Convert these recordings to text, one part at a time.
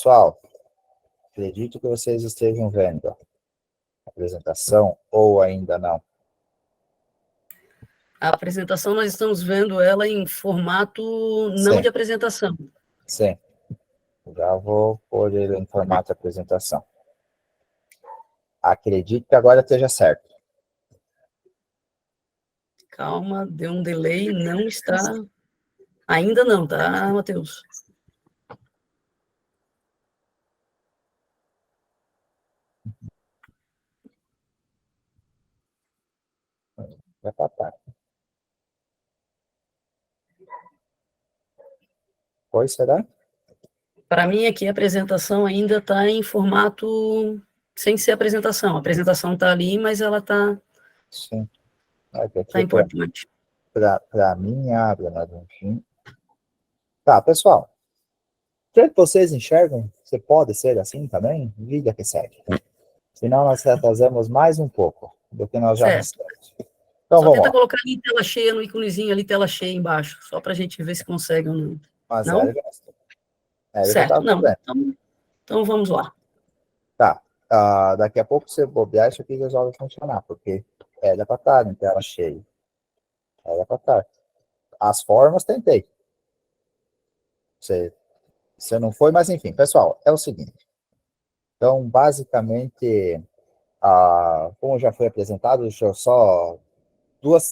Pessoal, acredito que vocês estejam vendo a apresentação ou ainda não. A apresentação, nós estamos vendo ela em formato não Sim. de apresentação. Sim. Já vou pôr ele em formato de apresentação. Acredito que agora esteja certo. Calma, deu um delay, não está... Ainda não, tá, Matheus? Já tá. Pois será? Para mim, aqui, a apresentação ainda está em formato sem ser apresentação. A apresentação está ali, mas ela está... Sim. Está importante. Para mim, abre, mas enfim. Tá, pessoal. Será que vocês enxergam? Você pode ser assim também? Vida que segue. Senão nós atrasamos mais um pouco do que nós já estamos. Então, só vamos tenta lá. colocar ali tela cheia no íconezinho ali, tela cheia embaixo, só para a gente ver se consegue ou não. Mas não? Certo, não. Então vamos lá. Tá. Daqui a pouco, se bobear, isso aqui resolve funcionar, porque era para estar em tela cheia. Era para estar. As formas, tentei. Você não foi, mas enfim. Pessoal, é o seguinte. Então, basicamente, como já foi apresentado, deixa eu só...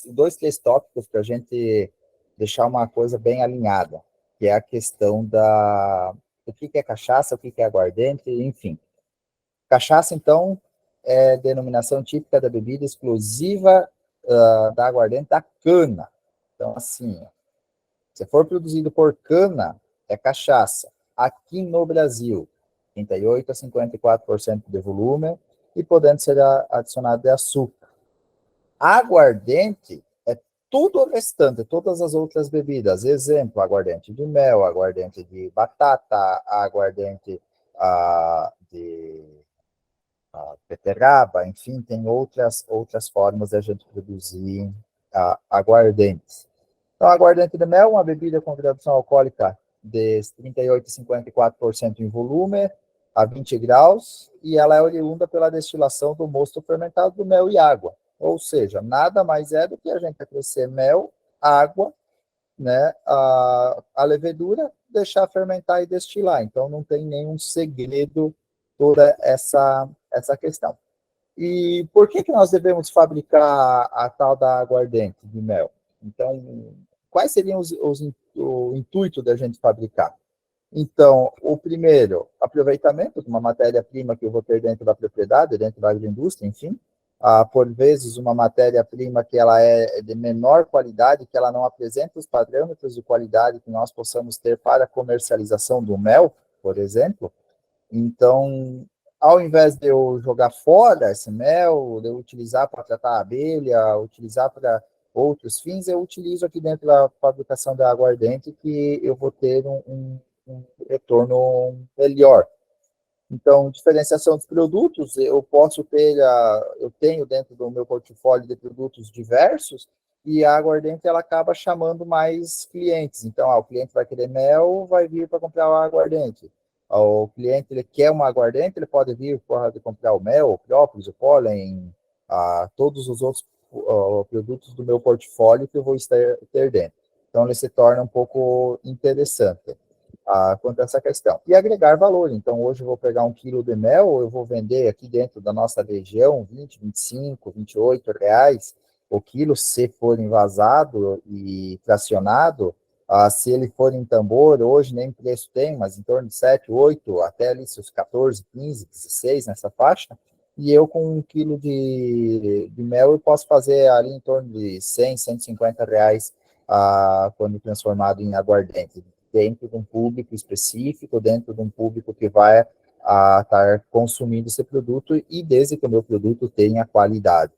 Dois, três tópicos para a gente deixar uma coisa bem alinhada, que é a questão do que é cachaça, o que é aguardente, enfim. Cachaça, então, é denominação típica da bebida exclusiva da aguardente da cana. Então, assim, se for produzido por cana, é cachaça. Aqui no Brasil, 38% a 54% de volume e podendo ser adicionado de açúcar. Aguardente é tudo o restante, todas as outras bebidas. Exemplo, aguardente de mel, aguardente de batata, aguardente de beterraba, enfim, tem outras formas de a gente produzir aguardentes. Então, aguardente de mel, uma bebida com graduação alcoólica de 38% a 54% em volume, a 20 graus, e ela é oriunda pela destilação do mosto fermentado do mel e água. Ou seja, nada mais é do que a gente acrescer mel, água, né, a levedura, deixar fermentar e destilar. Então, não tem nenhum segredo toda essa questão. E por que nós devemos fabricar a tal da aguardente de mel? Então, quais seriam o intuito da gente fabricar? Então, o primeiro, aproveitamento de uma matéria-prima que eu vou ter dentro da propriedade, dentro da agroindústria, enfim. Por vezes, uma matéria-prima que ela é de menor qualidade, que ela não apresenta os parâmetros de qualidade que nós possamos ter para a comercialização do mel, por exemplo. Então, ao invés de eu jogar fora esse mel, de eu utilizar para tratar a abelha, utilizar para outros fins, eu utilizo aqui dentro da fabricação da aguardente que eu vou ter um retorno melhor. Então, diferenciação dos produtos, eu posso ter, eu tenho dentro do meu portfólio de produtos diversos, e a aguardente ela acaba chamando mais clientes. Então, o cliente vai querer mel, vai vir para comprar a aguardente. O cliente ele quer uma aguardente, ele pode vir para comprar o mel, o própolis, o pólen, todos os outros produtos do meu portfólio que eu vou ter dentro. Então, ele se torna um pouco interessante quanto a essa questão. E agregar valor. Então, hoje eu vou pegar 1 quilo de mel, eu vou vender aqui dentro da nossa região 20, 25, 28 reais o quilo, se for envasado e fracionado. Se ele for em tambor, hoje nem preço tem, mas em torno de 7, 8, até ali seus 14, 15, 16 nessa faixa. E eu com 1 quilo de mel, eu posso fazer ali em torno de 100, 150 reais quando transformado em aguardente, dentro de um público específico, dentro de um público que vai estar consumindo esse produto e desde que o meu produto tenha qualidade.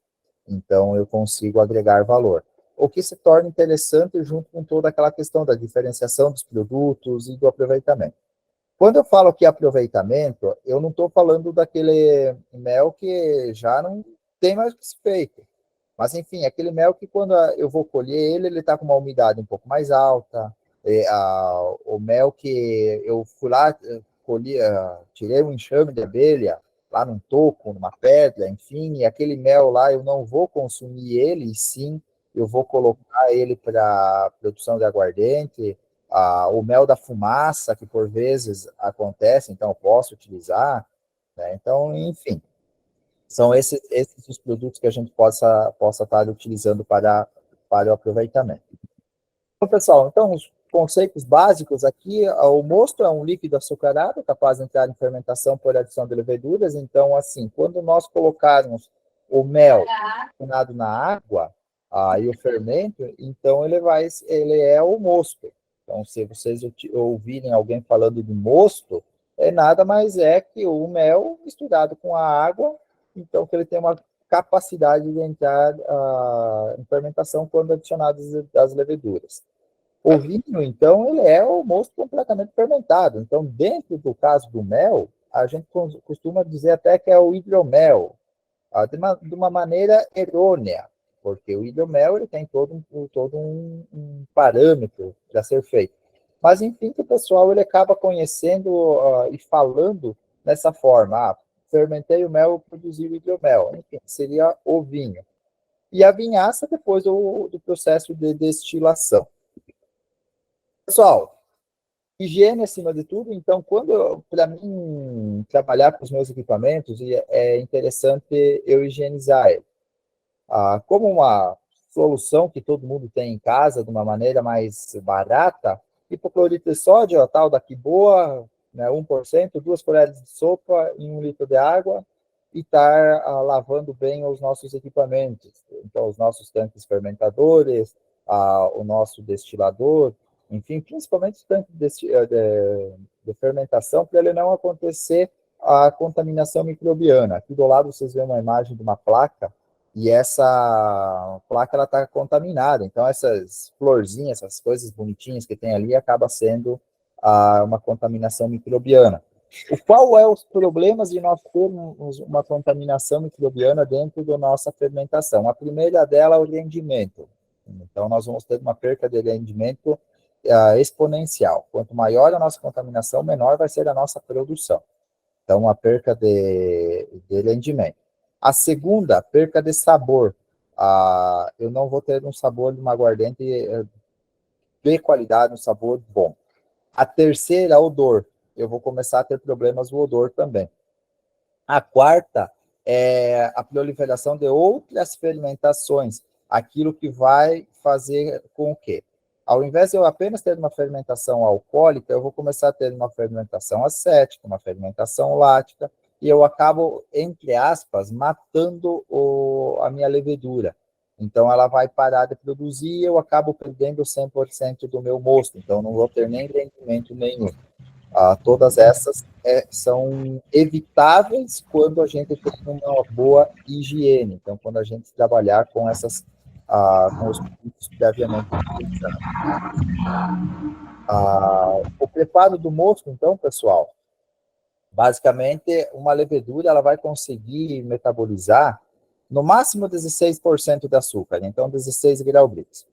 Então, eu consigo agregar valor. O que se torna interessante junto com toda aquela questão da diferenciação dos produtos e do aproveitamento. Quando eu falo que aproveitamento, eu não estou falando daquele mel que já não tem mais o que ser feito. Mas, enfim, aquele mel que quando eu vou colher ele está com uma umidade um pouco mais alta. O mel que eu fui lá, tirei um enxame de abelha lá num toco, numa pedra, enfim, e aquele mel lá eu não vou consumir ele, e sim eu vou colocar ele para produção de aguardente, o mel da fumaça, que por vezes acontece, então eu posso utilizar, né? Então, enfim, são esses os produtos que a gente possa estar utilizando para o aproveitamento. Então, pessoal, então, os conceitos básicos aqui, o mosto é um líquido açucarado, capaz de entrar em fermentação por adição de leveduras. Então, assim, quando nós colocarmos o mel cozinhado na água, e o fermento, então ele é o mosto. Então, se vocês ouvirem alguém falando de mosto, nada mais é que o mel misturado com a água, então que ele tem uma capacidade de entrar em fermentação quando adicionadas as leveduras. O vinho, então, ele é o mosto completamente fermentado. Então, dentro do caso do mel, a gente costuma dizer até que é o hidromel, de uma maneira errônea, porque o hidromel ele tem todo um parâmetro para ser feito. Mas, enfim, que o pessoal ele acaba conhecendo e falando dessa forma. Fermentei o mel, produzi o hidromel. Enfim, seria o vinho. E a vinhaça depois do processo de destilação. Pessoal, higiene acima de tudo, então, para mim, trabalhar com os meus equipamentos, é interessante eu higienizar ele. Como uma solução que todo mundo tem em casa, de uma maneira mais barata, hipoclorito de sódio, a tal daqui boa, né, 1%, 2 colheres de sopa em 1 litro de água, e estar lavando bem os nossos equipamentos. Então, os nossos tanques fermentadores, o nosso destilador, enfim, principalmente os tanques de fermentação, para ele não acontecer a contaminação microbiana. Aqui do lado vocês veem uma imagem de uma placa, e essa placa ela está contaminada. Então, essas florzinhas, essas coisas bonitinhas que tem ali, acaba sendo uma contaminação microbiana. Qual é os problemas de nós termos uma contaminação microbiana dentro da nossa fermentação? A primeira dela é o rendimento. Então, nós vamos ter uma perca de rendimento exponencial. Quanto maior a nossa contaminação, menor vai ser a nossa produção. Então, uma perca de rendimento. A segunda, perca de sabor. Eu não vou ter um sabor de uma aguardente de qualidade, um sabor bom. A terceira, odor. Eu vou começar a ter problemas no odor também. A quarta é a proliferação de outras fermentações. Aquilo que vai fazer com que, ao invés de eu apenas ter uma fermentação alcoólica, eu vou começar a ter uma fermentação acética, uma fermentação lática, e eu acabo, entre aspas, matando a minha levedura. Então, ela vai parar de produzir e eu acabo perdendo 100% do meu mosto. Então, não vou ter nem rendimento nenhum. Todas essas são evitáveis quando a gente tem uma boa higiene. Então, quando a gente trabalhar com com os produtos previamente utilizados. O preparo do mosto, então, pessoal, basicamente, uma levedura ela vai conseguir metabolizar no máximo 16% de açúcar, então 16 grau-Brix.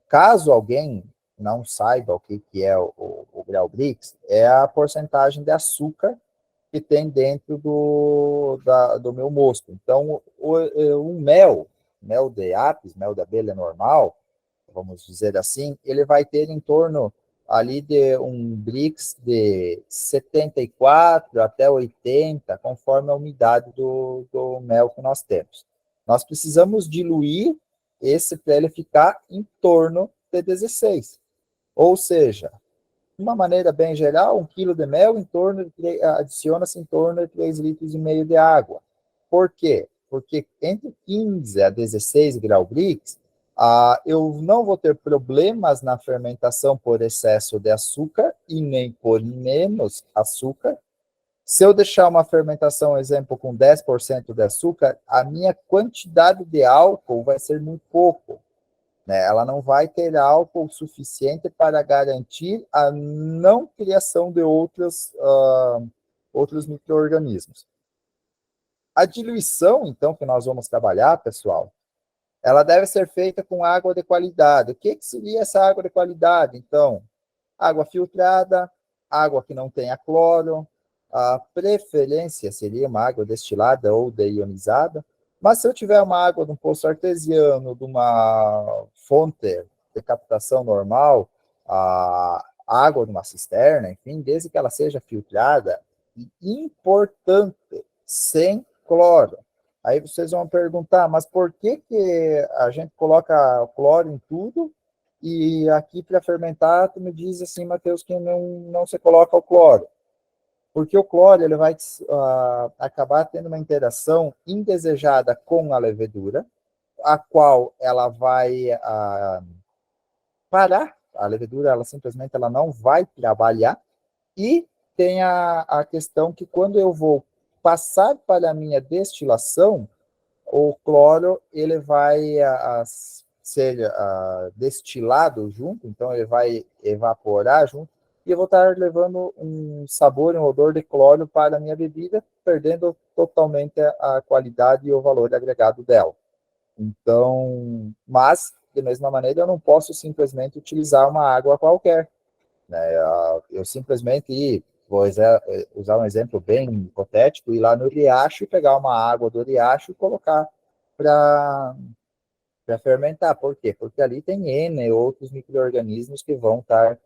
Caso alguém não saiba o que é o grau-Brix, é a porcentagem de açúcar que tem dentro do meu mosto. Então, um mel de apis, mel de abelha normal, vamos dizer assim, ele vai ter em torno ali de um Brix de 74 até 80, conforme a umidade do mel que nós temos. Nós precisamos diluir esse para ele ficar em torno de 16. Ou seja, de uma maneira bem geral, 1 quilo de mel adiciona-se em torno de 3,5 litros de água. Por quê? Porque entre 15 a 16 grau-Brix, eu não vou ter problemas na fermentação por excesso de açúcar e nem por menos açúcar. Se eu deixar uma fermentação, exemplo, com 10% de açúcar, a minha quantidade de álcool vai ser muito pouco. Né? Ela não vai ter álcool suficiente para garantir a não criação de outros micro-organismos. A diluição, então, que nós vamos trabalhar, pessoal, ela deve ser feita com água de qualidade. O que seria essa água de qualidade? Então, água filtrada, água que não tenha cloro, a preferência seria uma água destilada ou deionizada, mas se eu tiver uma água de um poço artesiano, de uma fonte de captação normal, a água de uma cisterna, enfim, desde que ela seja filtrada, e importante, sem cloro. Aí vocês vão perguntar, mas por que, que a gente coloca cloro em tudo e aqui para fermentar, tu me diz assim, Matheus, que não se coloca o cloro? Porque o cloro ele vai acabar tendo uma interação indesejada com a levedura, a qual ela vai parar, a levedura ela simplesmente ela não vai trabalhar, e tem a questão que quando eu vou passar para a minha destilação, o cloro ele vai ser destilado junto, então ele vai evaporar junto, e eu vou estar levando um sabor, um odor de cloro para a minha bebida, perdendo totalmente a qualidade e o valor agregado dela. Então, mas, de mesma maneira, eu não posso simplesmente utilizar uma água qualquer, né? Eu simplesmente vou usar um exemplo bem hipotético, ir lá no riacho e pegar uma água do riacho e colocar para fermentar. Por quê? Porque ali tem N outros micro-organismos que vão estar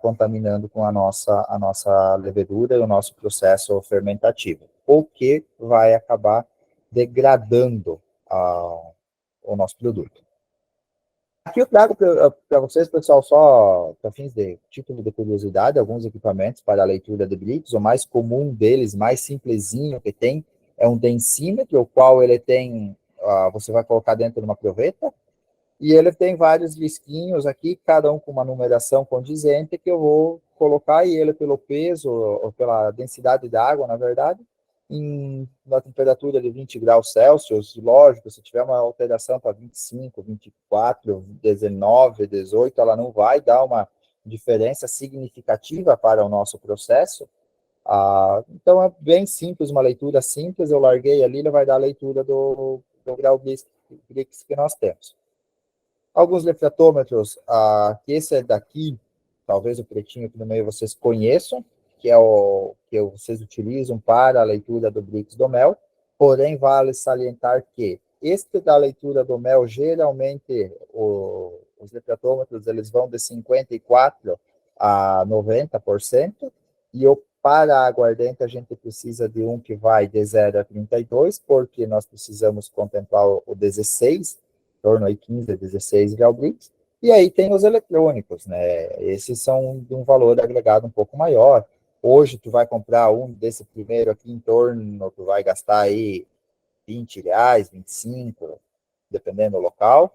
contaminando com a nossa levedura e o nosso processo fermentativo, o que vai acabar degradando o nosso produto. Aqui eu trago para vocês, pessoal, só para fins de título de curiosidade, alguns equipamentos para a leitura de bricks. O mais comum deles, mais simplesinho que tem, é um densímetro, o qual ele tem, você vai colocar dentro de uma proveta, e ele tem vários disquinhos aqui, cada um com uma numeração condizente, que eu vou colocar e ele pelo peso, ou pela densidade da água, na verdade, em uma temperatura de 20 graus Celsius. Lógico, se tiver uma alteração para 25, 24, 19, 18, ela não vai dar uma diferença significativa para o nosso processo. Então é bem simples, uma leitura simples, eu larguei ali, ele vai dar a leitura do grau Brix que nós temos. Alguns refratômetros, que esse é daqui, talvez o pretinho aqui no meio vocês conheçam, que é o que vocês utilizam para a leitura do Brix do mel, porém vale salientar que este da leitura do mel, geralmente os refratômetros eles vão de 54% a 90%, e para a aguardente a gente precisa de um que vai de 0 a 32, porque nós precisamos contemplar o 16, em torno aí 15 a 16 grau Brix, e aí tem os eletrônicos, né? Esses são de um valor agregado um pouco maior. Hoje tu vai comprar um desse primeiro aqui em torno, tu vai gastar aí R$ 20, 25, dependendo do local.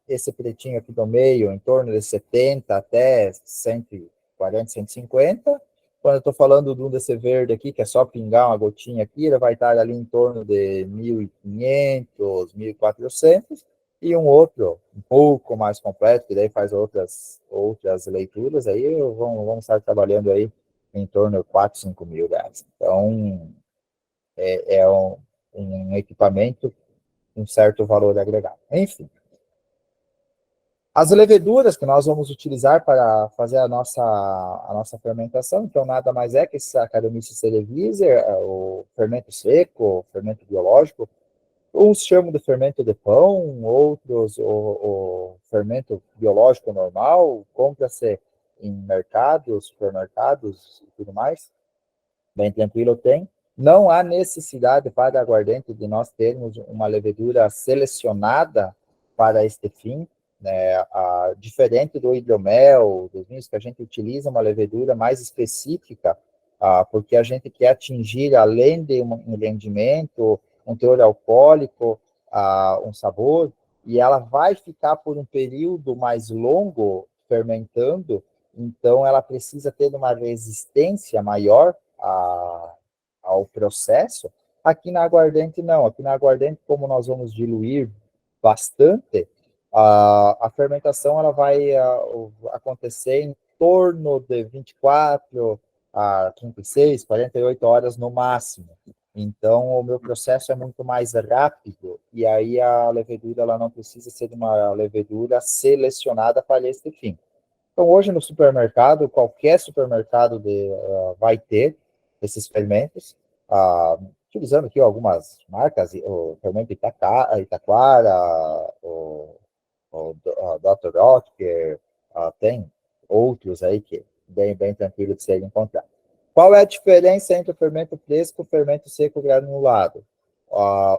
Esse pretinho aqui do meio, em torno de 70 até 140, 150. Quando eu estou falando de um desse verde aqui, que é só pingar uma gotinha aqui, ele vai estar ali em torno de 1.500, 1.400, e um outro um pouco mais completo, que daí faz outras leituras, aí vamos estar trabalhando aí em torno de 4, 5 mil reais. Então, é um equipamento com certo valor agregado. Enfim, as leveduras que nós vamos utilizar para fazer a nossa fermentação, então nada mais é que esse Saccharomyces cerevisiae, o fermento seco, o fermento biológico. Uns chamam de fermento de pão, outros o fermento biológico normal, compra-se em mercados, supermercados e tudo mais. Bem tranquilo tem. Não há necessidade para a aguardente de nós termos uma levedura selecionada para este fim, né? Diferente do hidromel, dos vinhos, que a gente utiliza uma levedura mais específica, porque a gente quer atingir, além de um rendimento, um teor alcoólico, um sabor, e ela vai ficar por um período mais longo fermentando, então ela precisa ter uma resistência maior ao processo. Aqui na aguardente, não. Aqui na aguardente, como nós vamos diluir bastante, a fermentação ela vai acontecer em torno de 24 a 36, 48 horas no máximo. Então, o meu processo é muito mais rápido, e aí a levedura ela não precisa ser uma levedura selecionada para este fim. Então, hoje no supermercado, qualquer supermercado vai ter esses fermentos, utilizando aqui algumas marcas, o fermento Itaquara, o Dr. Oetker, tem outros aí que bem tranquilo de ser encontrado. Qual é a diferença entre o fermento fresco e o fermento seco granulado?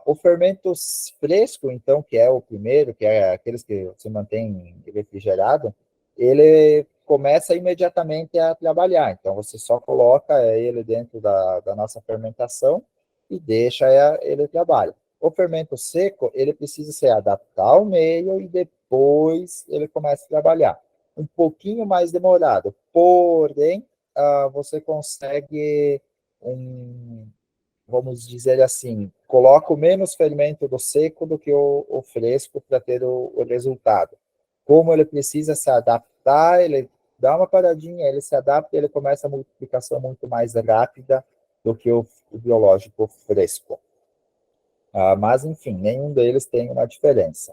O fermento fresco, então, que é o primeiro, que é aqueles que se mantém refrigerado, ele começa imediatamente a trabalhar. Então, você só coloca ele dentro da nossa fermentação e deixa ele trabalhar. O fermento seco, ele precisa se adaptar ao meio e depois ele começa a trabalhar. Um pouquinho mais demorado, porém, você consegue vamos dizer assim, coloco menos fermento do seco do que o fresco para ter o resultado. Como ele precisa se adaptar, ele dá uma paradinha, ele se adapta e ele começa a multiplicação muito mais rápida do que o biológico fresco. Mas, enfim, nenhum deles tem uma diferença.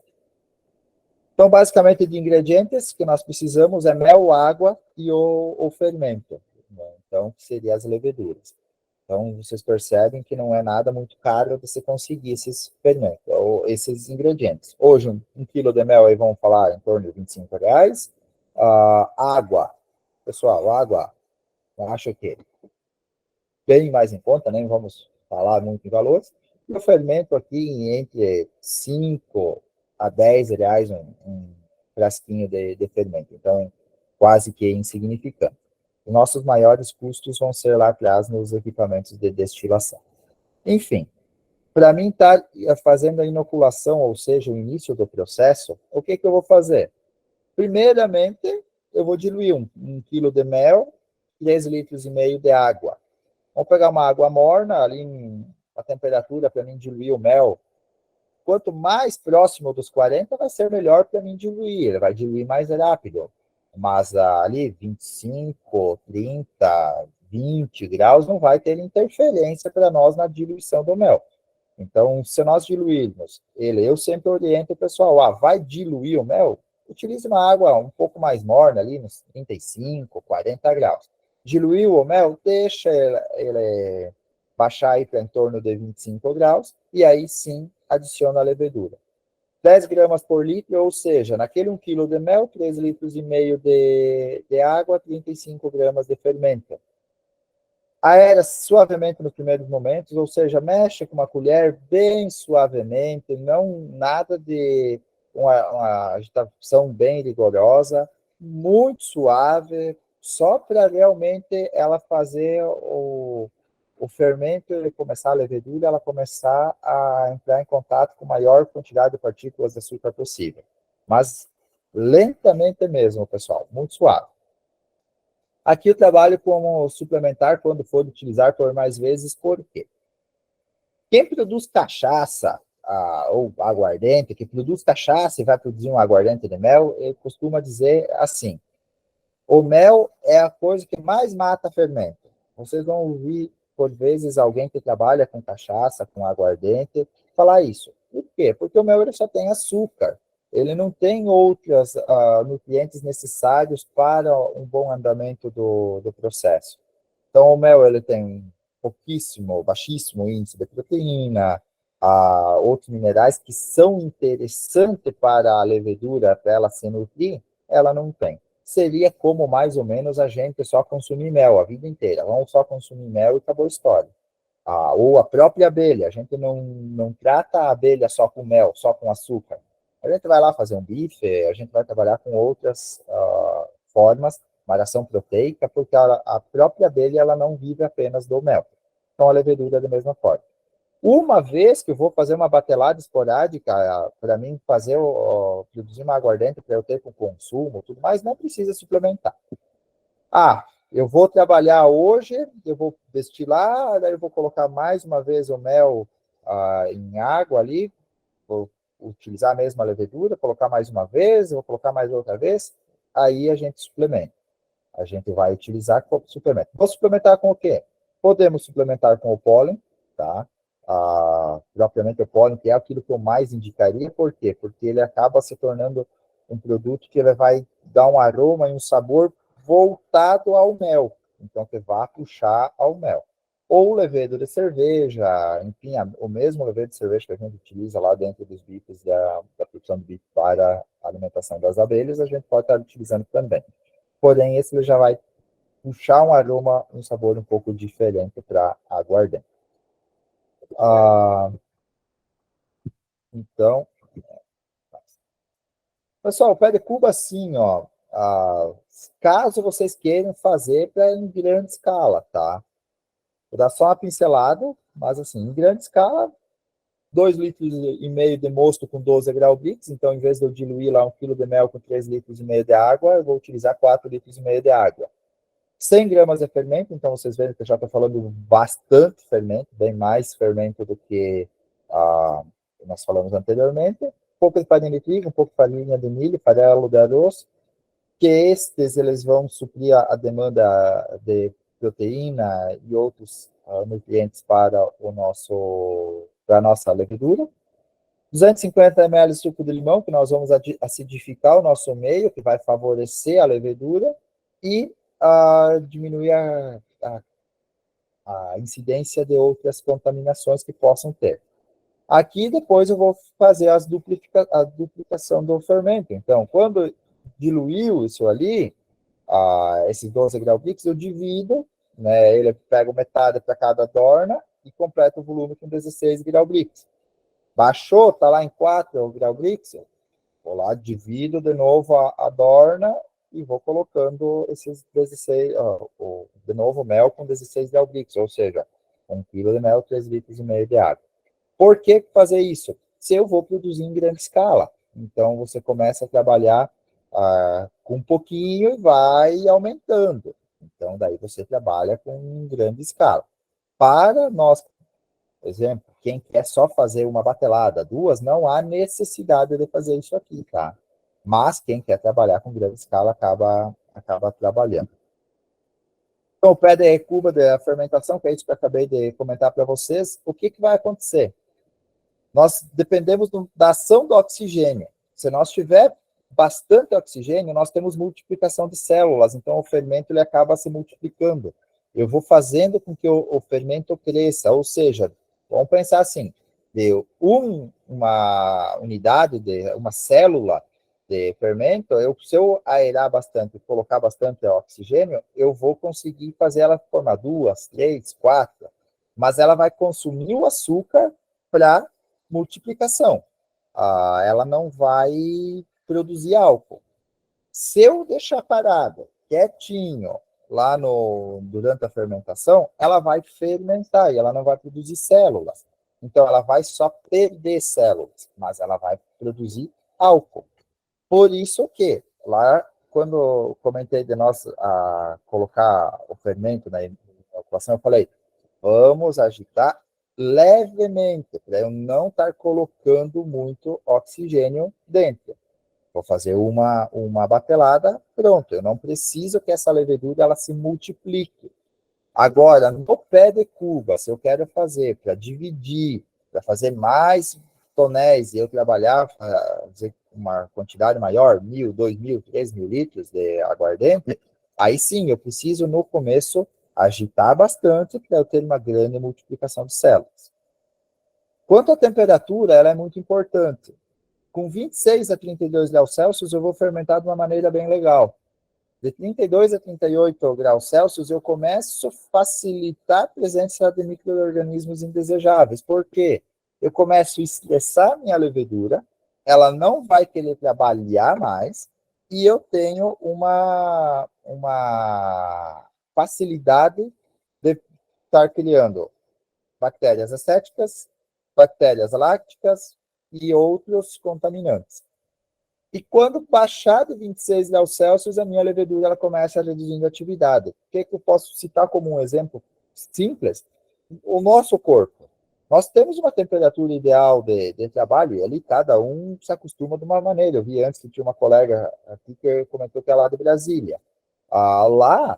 Então, basicamente, de ingredientes que nós precisamos é mel, água e o fermento. Né? Então, seria as leveduras. Então, vocês percebem que não é nada muito caro de você conseguir esses fermentos, ou esses ingredientes. Hoje, um quilo de mel, aí vamos falar em torno de R$ 25. Água, pessoal, água, eu acho que bem mais em conta, nem vamos falar muito em valores. E o fermento aqui entre 5 a 10 reais um frasquinho de fermento. Então, quase que insignificante. Os nossos maiores custos vão ser lá atrás nos equipamentos de destilação. Enfim, para mim estar fazendo a inoculação, ou seja, o início do processo, o que eu vou fazer? Primeiramente, eu vou diluir um quilo de mel, 3,5 litros de água. Vamos pegar uma água morna, ali a temperatura para mim diluir o mel. Quanto mais próximo dos 40, vai ser melhor para mim diluir, ele vai diluir mais rápido. Mas ali 25, 30, 20 graus não vai ter interferência para nós na diluição do mel. Então, se nós diluirmos ele, eu sempre oriento o pessoal, vai diluir o mel? Utilize uma água um pouco mais morna ali, nos 35, 40 graus. Diluiu o mel, deixa ele baixar aí para em torno de 25 graus, e aí sim adiciona a levedura. 10 gramas por litro, ou seja, naquele 1 quilo de mel, 3,5 litros de água, 35 gramas de fermento. Aera suavemente nos primeiros momentos, ou seja, mexe com uma colher bem suavemente, não nada de uma agitação bem rigorosa, muito suave, só para realmente ela fazer o fermento, ele começar a levedura, ela começar a entrar em contato com a maior quantidade de partículas de açúcar possível. Mas lentamente mesmo, pessoal, muito suave. Aqui eu trabalho como suplementar quando for utilizar por mais vezes, por quê? Quem produz cachaça ou aguardente, que produz cachaça e vai produzir um aguardente de mel, ele costuma dizer assim, o mel é a coisa que mais mata fermento. Vocês vão ouvir, por vezes, alguém que trabalha com cachaça, com aguardente, falar isso. Por quê? Porque o mel ele só tem açúcar. Ele não tem outros nutrientes necessários para um bom andamento do processo. Então, o mel ele tem pouquíssimo, baixíssimo índice de proteína, outros minerais que são interessantes para a levedura, para ela se nutrir, ela não tem. Seria como mais ou menos a gente só consumir mel a vida inteira. Vamos só consumir mel e acabou a história. Ou a própria abelha. A gente não trata a abelha só com mel, só com açúcar. A gente vai lá fazer um bife, a gente vai trabalhar com outras formas, variação proteica, porque a própria abelha ela não vive apenas do mel. Então a levedura é da mesma forma. Uma vez que eu vou fazer uma batelada esporádica, para mim produzir uma aguardente para eu ter com consumo, tudo mais, não precisa suplementar. Eu vou trabalhar hoje, eu vou destilar, daí eu vou colocar mais uma vez o mel em água ali, vou utilizar a mesma levedura, colocar mais uma vez, vou colocar mais outra vez, aí a gente suplementa. A gente vai utilizar como suplemento. Vou suplementar com o quê? Podemos suplementar com o pólen, tá? Propriamente o pólen, que é aquilo que eu mais indicaria, por quê? Porque ele acaba se tornando um produto que ele vai dar um aroma e um sabor voltado ao mel. Então, que vai puxar ao mel. Ou levedo de cerveja, enfim, o mesmo levedo de cerveja que a gente utiliza lá dentro dos bifes da produção de bife para a alimentação das abelhas, a gente pode estar utilizando também. Porém, esse ele já vai puxar um aroma, um sabor um pouco diferente para aguardente. Então, pessoal, o pé de cuba, assim, ó, caso vocês queiram fazer em grande escala, tá? Vou dar só uma pincelada, mas assim, em grande escala, 2,5 litros de mosto com 12 grau Brix, então em vez de eu diluir lá 1 quilo de mel com 3,5 litros de água, eu vou utilizar 4,5 litros de água. 100 gramas de fermento, então vocês veem que eu já estou falando bastante fermento, bem mais fermento do que nós falamos anteriormente. Um pouco de farinha de trigo, um pouco de farinha de milho, farelo de arroz, que estes eles vão suprir a demanda de proteína e outros nutrientes para a nossa levedura. 250 ml de suco de limão, que nós vamos acidificar o nosso meio, que vai favorecer a levedura, e diminuir a incidência de outras contaminações que possam ter. Aqui, depois, eu vou fazer a duplicação do fermento. Então, quando diluiu isso ali, esses 12 graus Brix, eu divido, né, ele pega metade para cada dorna e completa o volume com 16 graus Brix. Baixou, está lá em 4 graus Brix, vou lá, divido de novo a dorna e vou colocando esses 16, de novo mel com 16 graus Brix, ou seja, 1 quilo de mel, 3,5 litros de água. Por que fazer isso? Se eu vou produzir em grande escala. Então, você começa a trabalhar com um pouquinho e vai aumentando. Então, daí você trabalha com grande escala. Para nós, por exemplo, quem quer só fazer uma batelada, 2, não há necessidade de fazer isso aqui, tá? Mas quem quer trabalhar com grande escala acaba trabalhando. Então, o pé de cuba da fermentação, que é isso que eu acabei de comentar para vocês, o que vai acontecer? Nós dependemos da ação do oxigênio. Se nós tiver bastante oxigênio, nós temos multiplicação de células, então o fermento ele acaba se multiplicando. Eu vou fazendo com que o fermento cresça, ou seja, vamos pensar assim, de uma unidade, uma célula de fermento, se eu aerar bastante e colocar bastante oxigênio, eu vou conseguir fazer ela formar 2, 3, 4, mas ela vai consumir o açúcar para multiplicação. Ela não vai produzir álcool. Se eu deixar parada, quietinho, lá durante a fermentação, ela vai fermentar e ela não vai produzir células. Então, ela vai só perder células, mas ela vai produzir álcool. Por isso que, lá, quando eu comentei de nós colocar o fermento na equação, eu falei, vamos agitar levemente, para eu não estar colocando muito oxigênio dentro. Vou fazer uma batelada, pronto. Eu não preciso que essa levedura ela se multiplique. Agora, no pé de cuba, se eu quero fazer para dividir, para fazer mais tonéis e eu trabalhar, fazer uma quantidade maior, 1.000, 2.000, 3.000 litros de aguardente, aí sim, eu preciso, no começo, agitar bastante para eu ter uma grande multiplicação de células. Quanto à temperatura, ela é muito importante. Com 26 a 32 graus Celsius, eu vou fermentar de uma maneira bem legal. De 32 a 38 graus Celsius, eu começo a facilitar a presença de micro-organismos indesejáveis. Por quê? Eu começo a estressar minha levedura, ela não vai querer trabalhar mais, e eu tenho uma facilidade de estar criando bactérias acéticas, bactérias lácticas e outros contaminantes. E quando baixar de 26 graus Celsius, a minha levedura ela começa a reduzir a atividade. O que eu posso citar como um exemplo simples? O nosso corpo. Nós temos uma temperatura ideal de trabalho, e ali cada um se acostuma de uma maneira. Eu vi antes que tinha uma colega aqui que comentou que é lá de Brasília. Lá,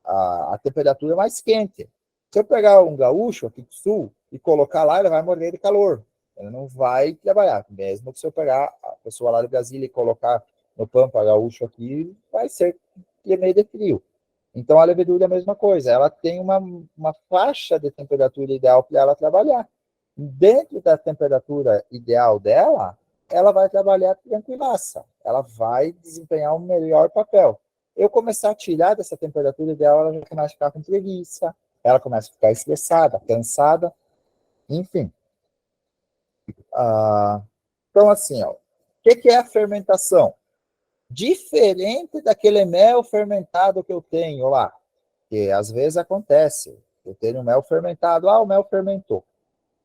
a temperatura é mais quente. Se eu pegar um gaúcho aqui do sul e colocar lá, ele vai morrer de calor. Ele não vai trabalhar. Mesmo que se eu pegar a pessoa lá de Brasília e colocar no Pampa Gaúcho aqui, vai ser meio de frio. Então, a levedura é a mesma coisa, ela tem uma faixa de temperatura ideal para ela trabalhar. Dentro da temperatura ideal dela, ela vai trabalhar tranquilaça, ela vai desempenhar um melhor papel. Eu começar a tirar dessa temperatura ideal, ela já começa a ficar com preguiça, ela começa a ficar estressada, cansada, enfim. Então, assim, ó, o que é a fermentação? Diferente daquele mel fermentado que eu tenho lá, que às vezes acontece, eu tenho mel fermentado, o mel fermentou.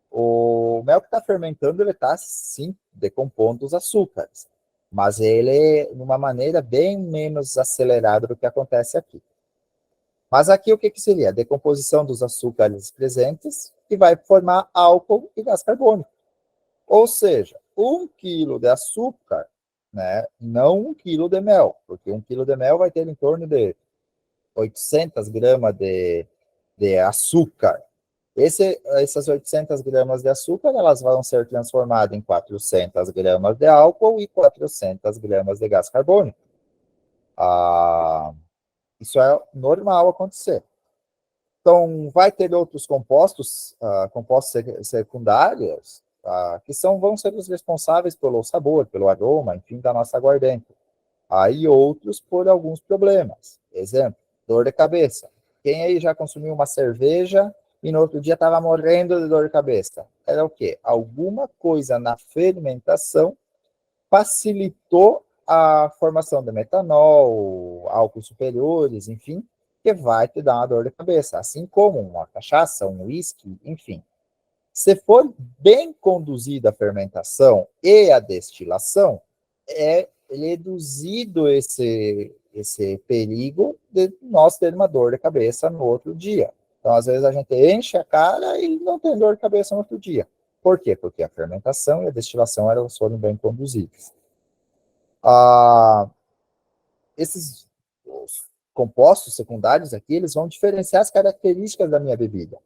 O mel que está fermentando, ele está, sim, decompondo os açúcares, mas ele de uma maneira bem menos acelerada do que acontece aqui. Mas aqui o que seria? A decomposição dos açúcares presentes, que vai formar álcool e gás carbônico. Ou seja, 1 quilo de açúcar, né, não 1 quilo de mel, porque 1 quilo de mel vai ter em torno de 800 gramas de açúcar. Essas 800 gramas de açúcar, elas vão ser transformadas em 400 gramas de álcool e 400 gramas de gás carbônico. Isso é normal acontecer. Então, vai ter outros compostos, compostos secundários, que vão ser os responsáveis pelo sabor, pelo aroma, enfim, da nossa aguardente. Aí outros por alguns problemas. Exemplo, dor de cabeça. Quem aí já consumiu uma cerveja e no outro dia estava morrendo de dor de cabeça? Era o quê? Alguma coisa na fermentação facilitou a formação de metanol, álcools superiores, enfim, que vai te dar uma dor de cabeça, assim como uma cachaça, um uísque, enfim. Se for bem conduzida a fermentação e a destilação, é reduzido esse perigo de nós ter uma dor de cabeça no outro dia. Então, às vezes, a gente enche a cara e não tem dor de cabeça no outro dia. Por quê? Porque a fermentação e a destilação elas foram bem conduzidas. Esses compostos secundários aqui, eles vão diferenciar as características da minha bebida.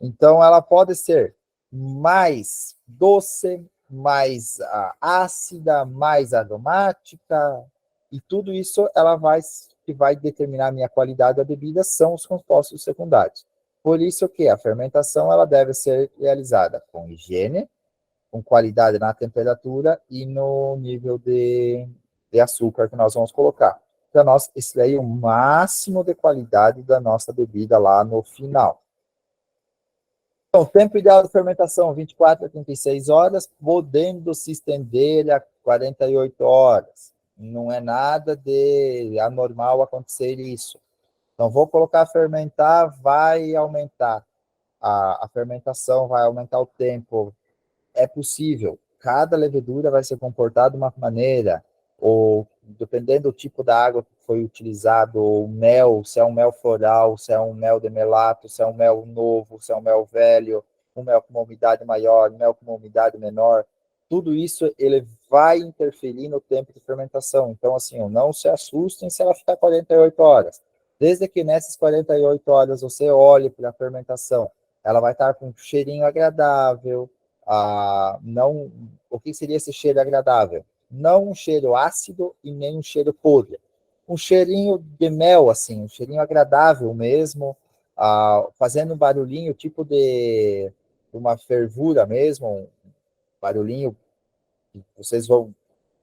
Então, ela pode ser mais doce, mais ácida, mais aromática, e tudo isso que vai determinar a minha qualidade da bebida são os compostos secundários. Por isso que a fermentação ela deve ser realizada com higiene, com qualidade na temperatura e no nível de açúcar que nós vamos colocar. Para nós extrair o máximo de qualidade da nossa bebida lá no final. Então, tempo ideal de fermentação, 24 a 36 horas, podendo se estender a 48 horas. Não é nada de anormal acontecer isso. Então, vou colocar a fermentar, vai aumentar. A fermentação vai aumentar o tempo. É possível. Cada levedura vai se comportar de uma maneira, ou dependendo do tipo da água que foi utilizado, o mel, se é um mel floral, se é um mel de melato, se é um mel novo, se é um mel velho, um mel com uma umidade maior, mel com uma umidade menor, tudo isso ele vai interferir no tempo de fermentação. Então, assim, não se assustem se ela ficar 48 horas. Desde que nessas 48 horas você olhe para a fermentação, ela vai estar com um cheirinho agradável, não, o que seria esse cheiro agradável? Não um cheiro ácido e nem um cheiro podre. Um cheirinho de mel, assim, um cheirinho agradável mesmo, fazendo um barulhinho tipo de uma fervura mesmo, um barulhinho que vocês vão,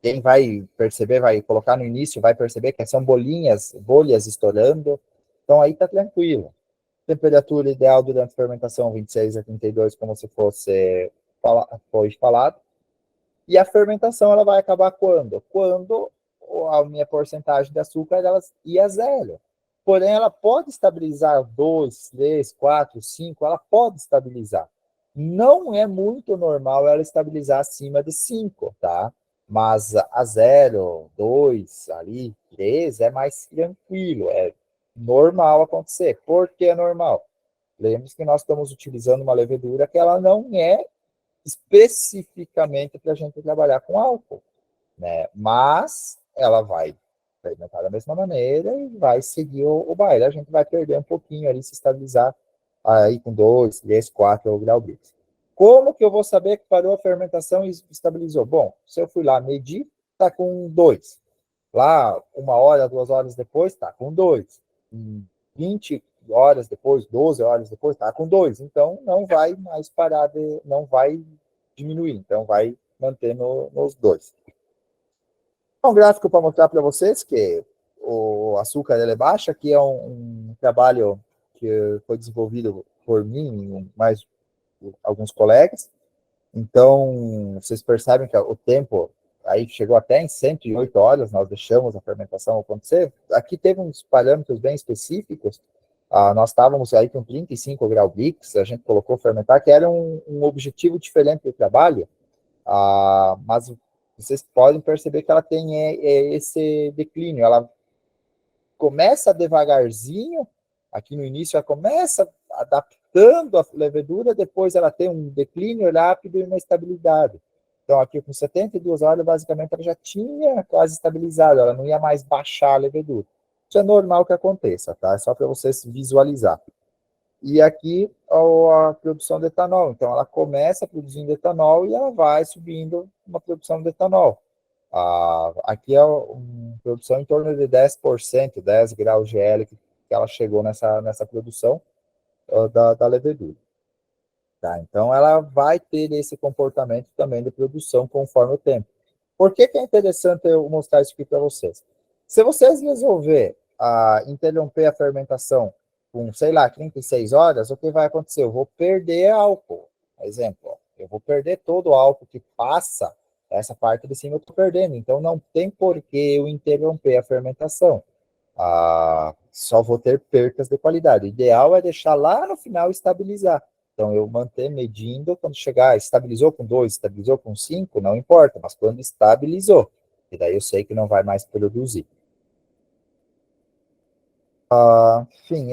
quem vai perceber, vai colocar no início, vai perceber que são bolhas estourando, então aí tá tranquilo. Temperatura ideal durante a fermentação, 26 a 32, como se foi falado. E a fermentação, ela vai acabar quando? Quando a minha porcentagem de açúcar ela ia a zero. Porém, ela pode estabilizar 2, 3, 4, 5, ela pode estabilizar. Não é muito normal ela estabilizar acima de 5, tá? Mas a 0, 2, ali, 3 é mais tranquilo, é normal acontecer. Por que é normal? Lembre-se que nós estamos utilizando uma levedura que ela não é especificamente para a gente trabalhar com álcool, né? Mas ela vai fermentar da mesma maneira e vai seguir o baile. A gente vai perder um pouquinho ali, se estabilizar aí com 2, 3, 4 grau Brix. Como que eu vou saber que parou a fermentação e estabilizou? Bom, se eu fui lá medir, está com 2. Lá, 1 hora, 2 horas depois, está com 2. 20 horas depois, 12 horas depois, está com 2. Então, não vai mais parar, não vai diminuir. Então, vai manter nos 2. Um gráfico para mostrar para vocês que o açúcar ele é baixo. Aqui é um trabalho que foi desenvolvido por mim e mais alguns colegas. Então, vocês percebem que o tempo aí chegou até em 108 horas, nós deixamos a fermentação acontecer. Aqui teve uns parâmetros bem específicos. Nós estávamos aí com 35 graus Brix, a gente colocou fermentar, que era um objetivo diferente do trabalho, mas vocês podem perceber que ela tem esse declínio. Ela começa devagarzinho, aqui no início ela começa adaptando a levedura, depois ela tem um declínio rápido e uma estabilidade. Então, aqui com 72 horas, basicamente, ela já tinha quase estabilizado, ela não ia mais baixar a levedura. Isso é normal que aconteça, tá? É só para vocês visualizar. E aqui a produção de etanol. Então, ela começa produzindo etanol e ela vai subindo uma produção de etanol. Aqui é uma produção em torno de 10%, 10 graus GL que ela chegou nessa produção da levedura. Tá? Então, ela vai ter esse comportamento também de produção conforme o tempo. Por que é interessante eu mostrar isso aqui para vocês? Se vocês resolver interromper a fermentação com, sei lá, 36 horas, o que vai acontecer? Eu vou perder álcool. Exemplo, eu vou perder todo o álcool que passa, essa parte de cima eu estou perdendo. Então, não tem por que eu interromper a fermentação. Só vou ter percas de qualidade. O ideal é deixar lá no final estabilizar. Então, eu manter medindo, quando chegar, estabilizou com 2, estabilizou com 5, não importa, mas quando estabilizou, e daí eu sei que não vai mais produzir. Enfim,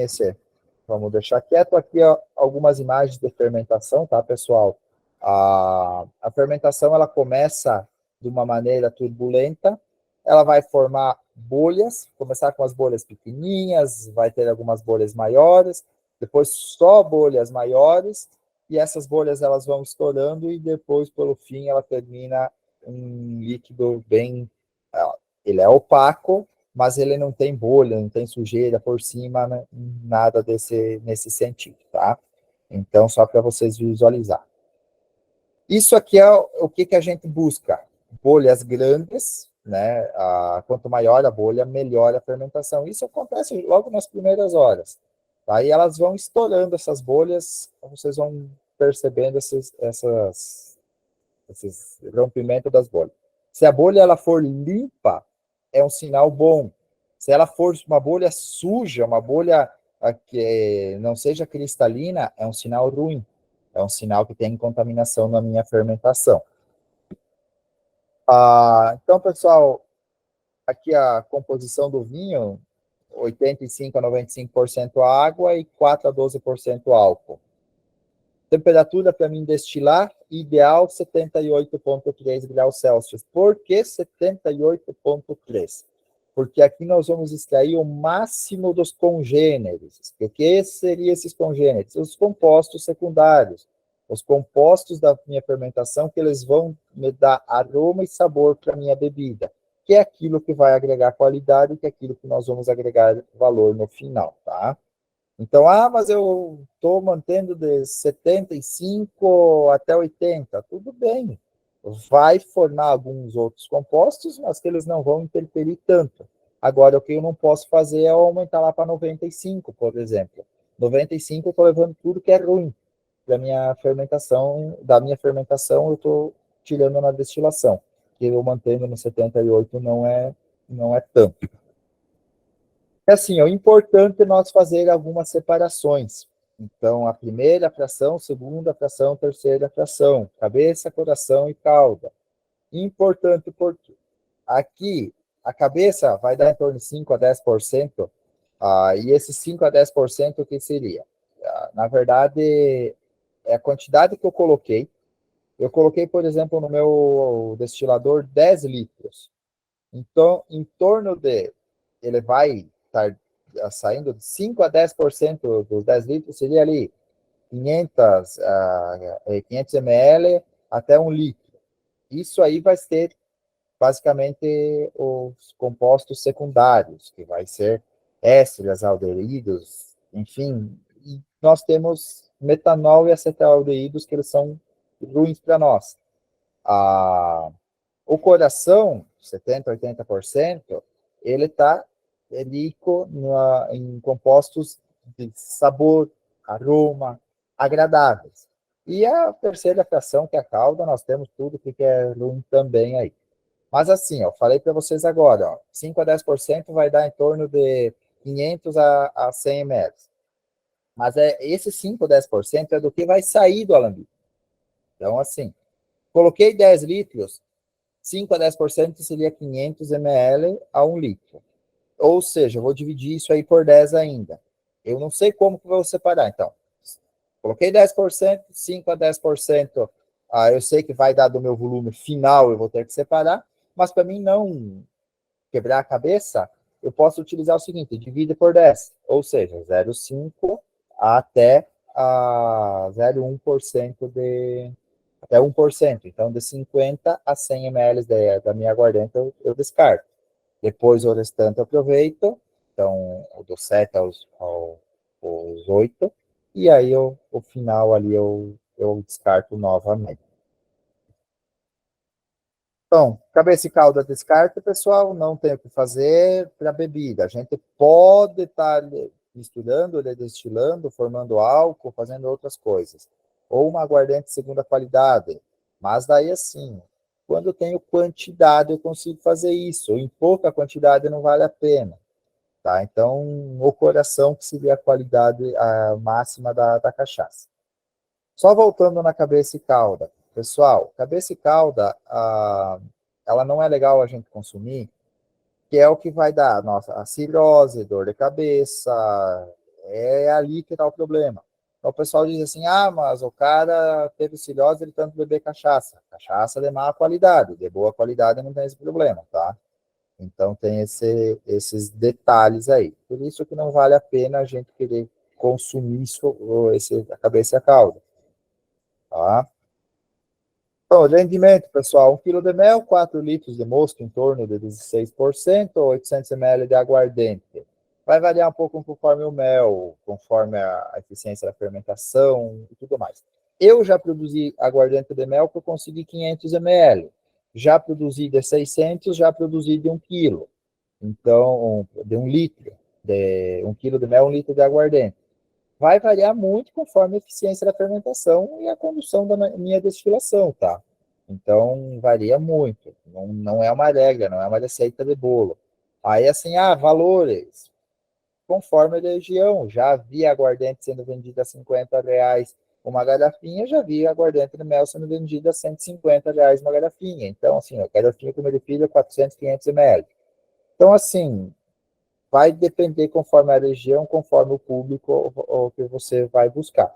vamos deixar quieto. Aqui algumas imagens de fermentação, tá, pessoal? A fermentação, ela começa de uma maneira turbulenta, ela vai formar bolhas, começar com as bolhas pequenininhas, vai ter algumas bolhas maiores, depois só bolhas maiores, e essas bolhas elas vão estourando e depois, pelo fim, ela termina um líquido bem... Ele é opaco, mas ele não tem bolha, não tem sujeira por cima, né? Nada nesse sentido, tá? Então, só para vocês visualizar. Isso aqui é o que a gente busca. Bolhas grandes, né? Quanto maior a bolha, melhor a fermentação. Isso acontece logo nas primeiras horas. Aí elas vão estourando essas bolhas, vocês vão percebendo esses rompimentos das bolhas. Se a bolha ela for limpa, é um sinal bom. Se ela for uma bolha suja, uma bolha que não seja cristalina, é um sinal ruim. É um sinal que tem contaminação na minha fermentação. Então, pessoal, aqui a composição do vinho, 85 a 95% água e 4 a 12% álcool. Temperatura para mim destilar, ideal 78,3 graus Celsius. Por que 78,3? Porque aqui nós vamos extrair o máximo dos congêneres. O que seriam esses congêneres? Os compostos secundários. Os compostos da minha fermentação que eles vão me dar aroma e sabor para a minha bebida. Que é aquilo que vai agregar qualidade, que é aquilo que nós vamos agregar valor no final, tá? Então, mas eu estou mantendo de 75 até 80. Tudo bem. Vai formar alguns outros compostos, mas que eles não vão interferir tanto. Agora, o que eu não posso fazer é aumentar lá para 95, por exemplo. 95 eu estou levando tudo que é ruim da minha fermentação, eu estou tirando na destilação. Que eu mantendo no 78 não é tanto. É assim, o importante é nós fazer algumas separações. Então, a primeira fração, segunda fração, terceira fração, cabeça, coração e cauda. Importante porque aqui a cabeça vai dar em torno de 5 a 10%, e esses 5 a 10% o que seria? Na verdade, é a quantidade que eu coloquei. Eu coloquei, por exemplo, no meu destilador 10 litros. Então, em torno de... Ele vai estar saindo de 5 a 10% dos 10 litros, seria ali 500 ml até 1 litro. Isso aí basicamente os compostos secundários, que vai ser ésteres, aldeídos, enfim. E nós temos metanol e acetaldeídos, que eles são ruins para nós. O coração, 70%, 80%, ele está rico em compostos de sabor, aroma, agradáveis. E a terceira fração, que é a calda, nós temos tudo que é ruim também aí. Mas assim, eu falei para vocês agora, ó, 5 a 10% vai dar em torno de 500 a 100 ml. Mas esse 5 a 10% é do que vai sair do alambique. Então, assim, coloquei 10 litros, 5 a 10% seria 500 ml a 1 litro. Ou seja, eu vou dividir isso aí por 10 ainda. Eu não sei como que eu vou separar, então. Coloquei 10%, 5 a 10%, eu sei que vai dar do meu volume final, eu vou ter que separar, mas para mim não quebrar a cabeça, eu posso utilizar o seguinte, divide por 10, ou seja, 0,5 até 0,1% até 1%. Então, de 50 a 100 ml da minha aguardente, eu descarto. Depois, o restante eu aproveito. Então, dos 7 aos 8. E aí, o final ali, eu descarto novamente. Então, cabeça e calda descarta, pessoal, não tem o que fazer para bebida. A gente pode estar misturando, destilando, formando álcool, fazendo outras coisas. Ou uma aguardente de segunda qualidade. Mas daí, assim, quando eu tenho quantidade, eu consigo fazer isso. Ou em pouca quantidade, não vale a pena. Tá? Então, o coração que seria a qualidade máxima da cachaça. Só voltando na cabeça e calda. Pessoal, cabeça e calda, ela não é legal a gente consumir, que é o que vai dar a cirrose, dor de cabeça, é ali que está o problema. Então o pessoal diz assim, mas o cara teve cirrose, ele tanto beber cachaça. Cachaça de má qualidade, de boa qualidade não tem esse problema, tá? Então tem esses detalhes aí. Por isso que não vale a pena a gente querer consumir a cabeça e a calda. Tá? Bom, rendimento, pessoal, 1 kg de mel, 4 litros de mosto, em torno de 16%, 800 ml de aguardente. Vai variar um pouco conforme o mel, conforme a eficiência da fermentação e tudo mais. Eu já produzi aguardente de mel que eu consegui 500 ml. Já produzi de 600, já produzi de 1 kg. Então, de 1 litro. De 1 kg de mel, 1 litro de aguardente. Vai variar muito conforme a eficiência da fermentação e a condução da minha destilação, tá? Então, varia muito. Não é uma regra, não é uma receita de bolo. Aí, assim, valores, conforme a região. Já vi aguardente sendo vendida a R$ 50 uma garrafinha, já vi aguardente de mel sendo vendida a R$ 150 uma garrafinha. Então, assim, a garrafinha que eu me refiro é 400, 500 ml. Então, assim, vai depender conforme a região, conforme o público o que você vai buscar.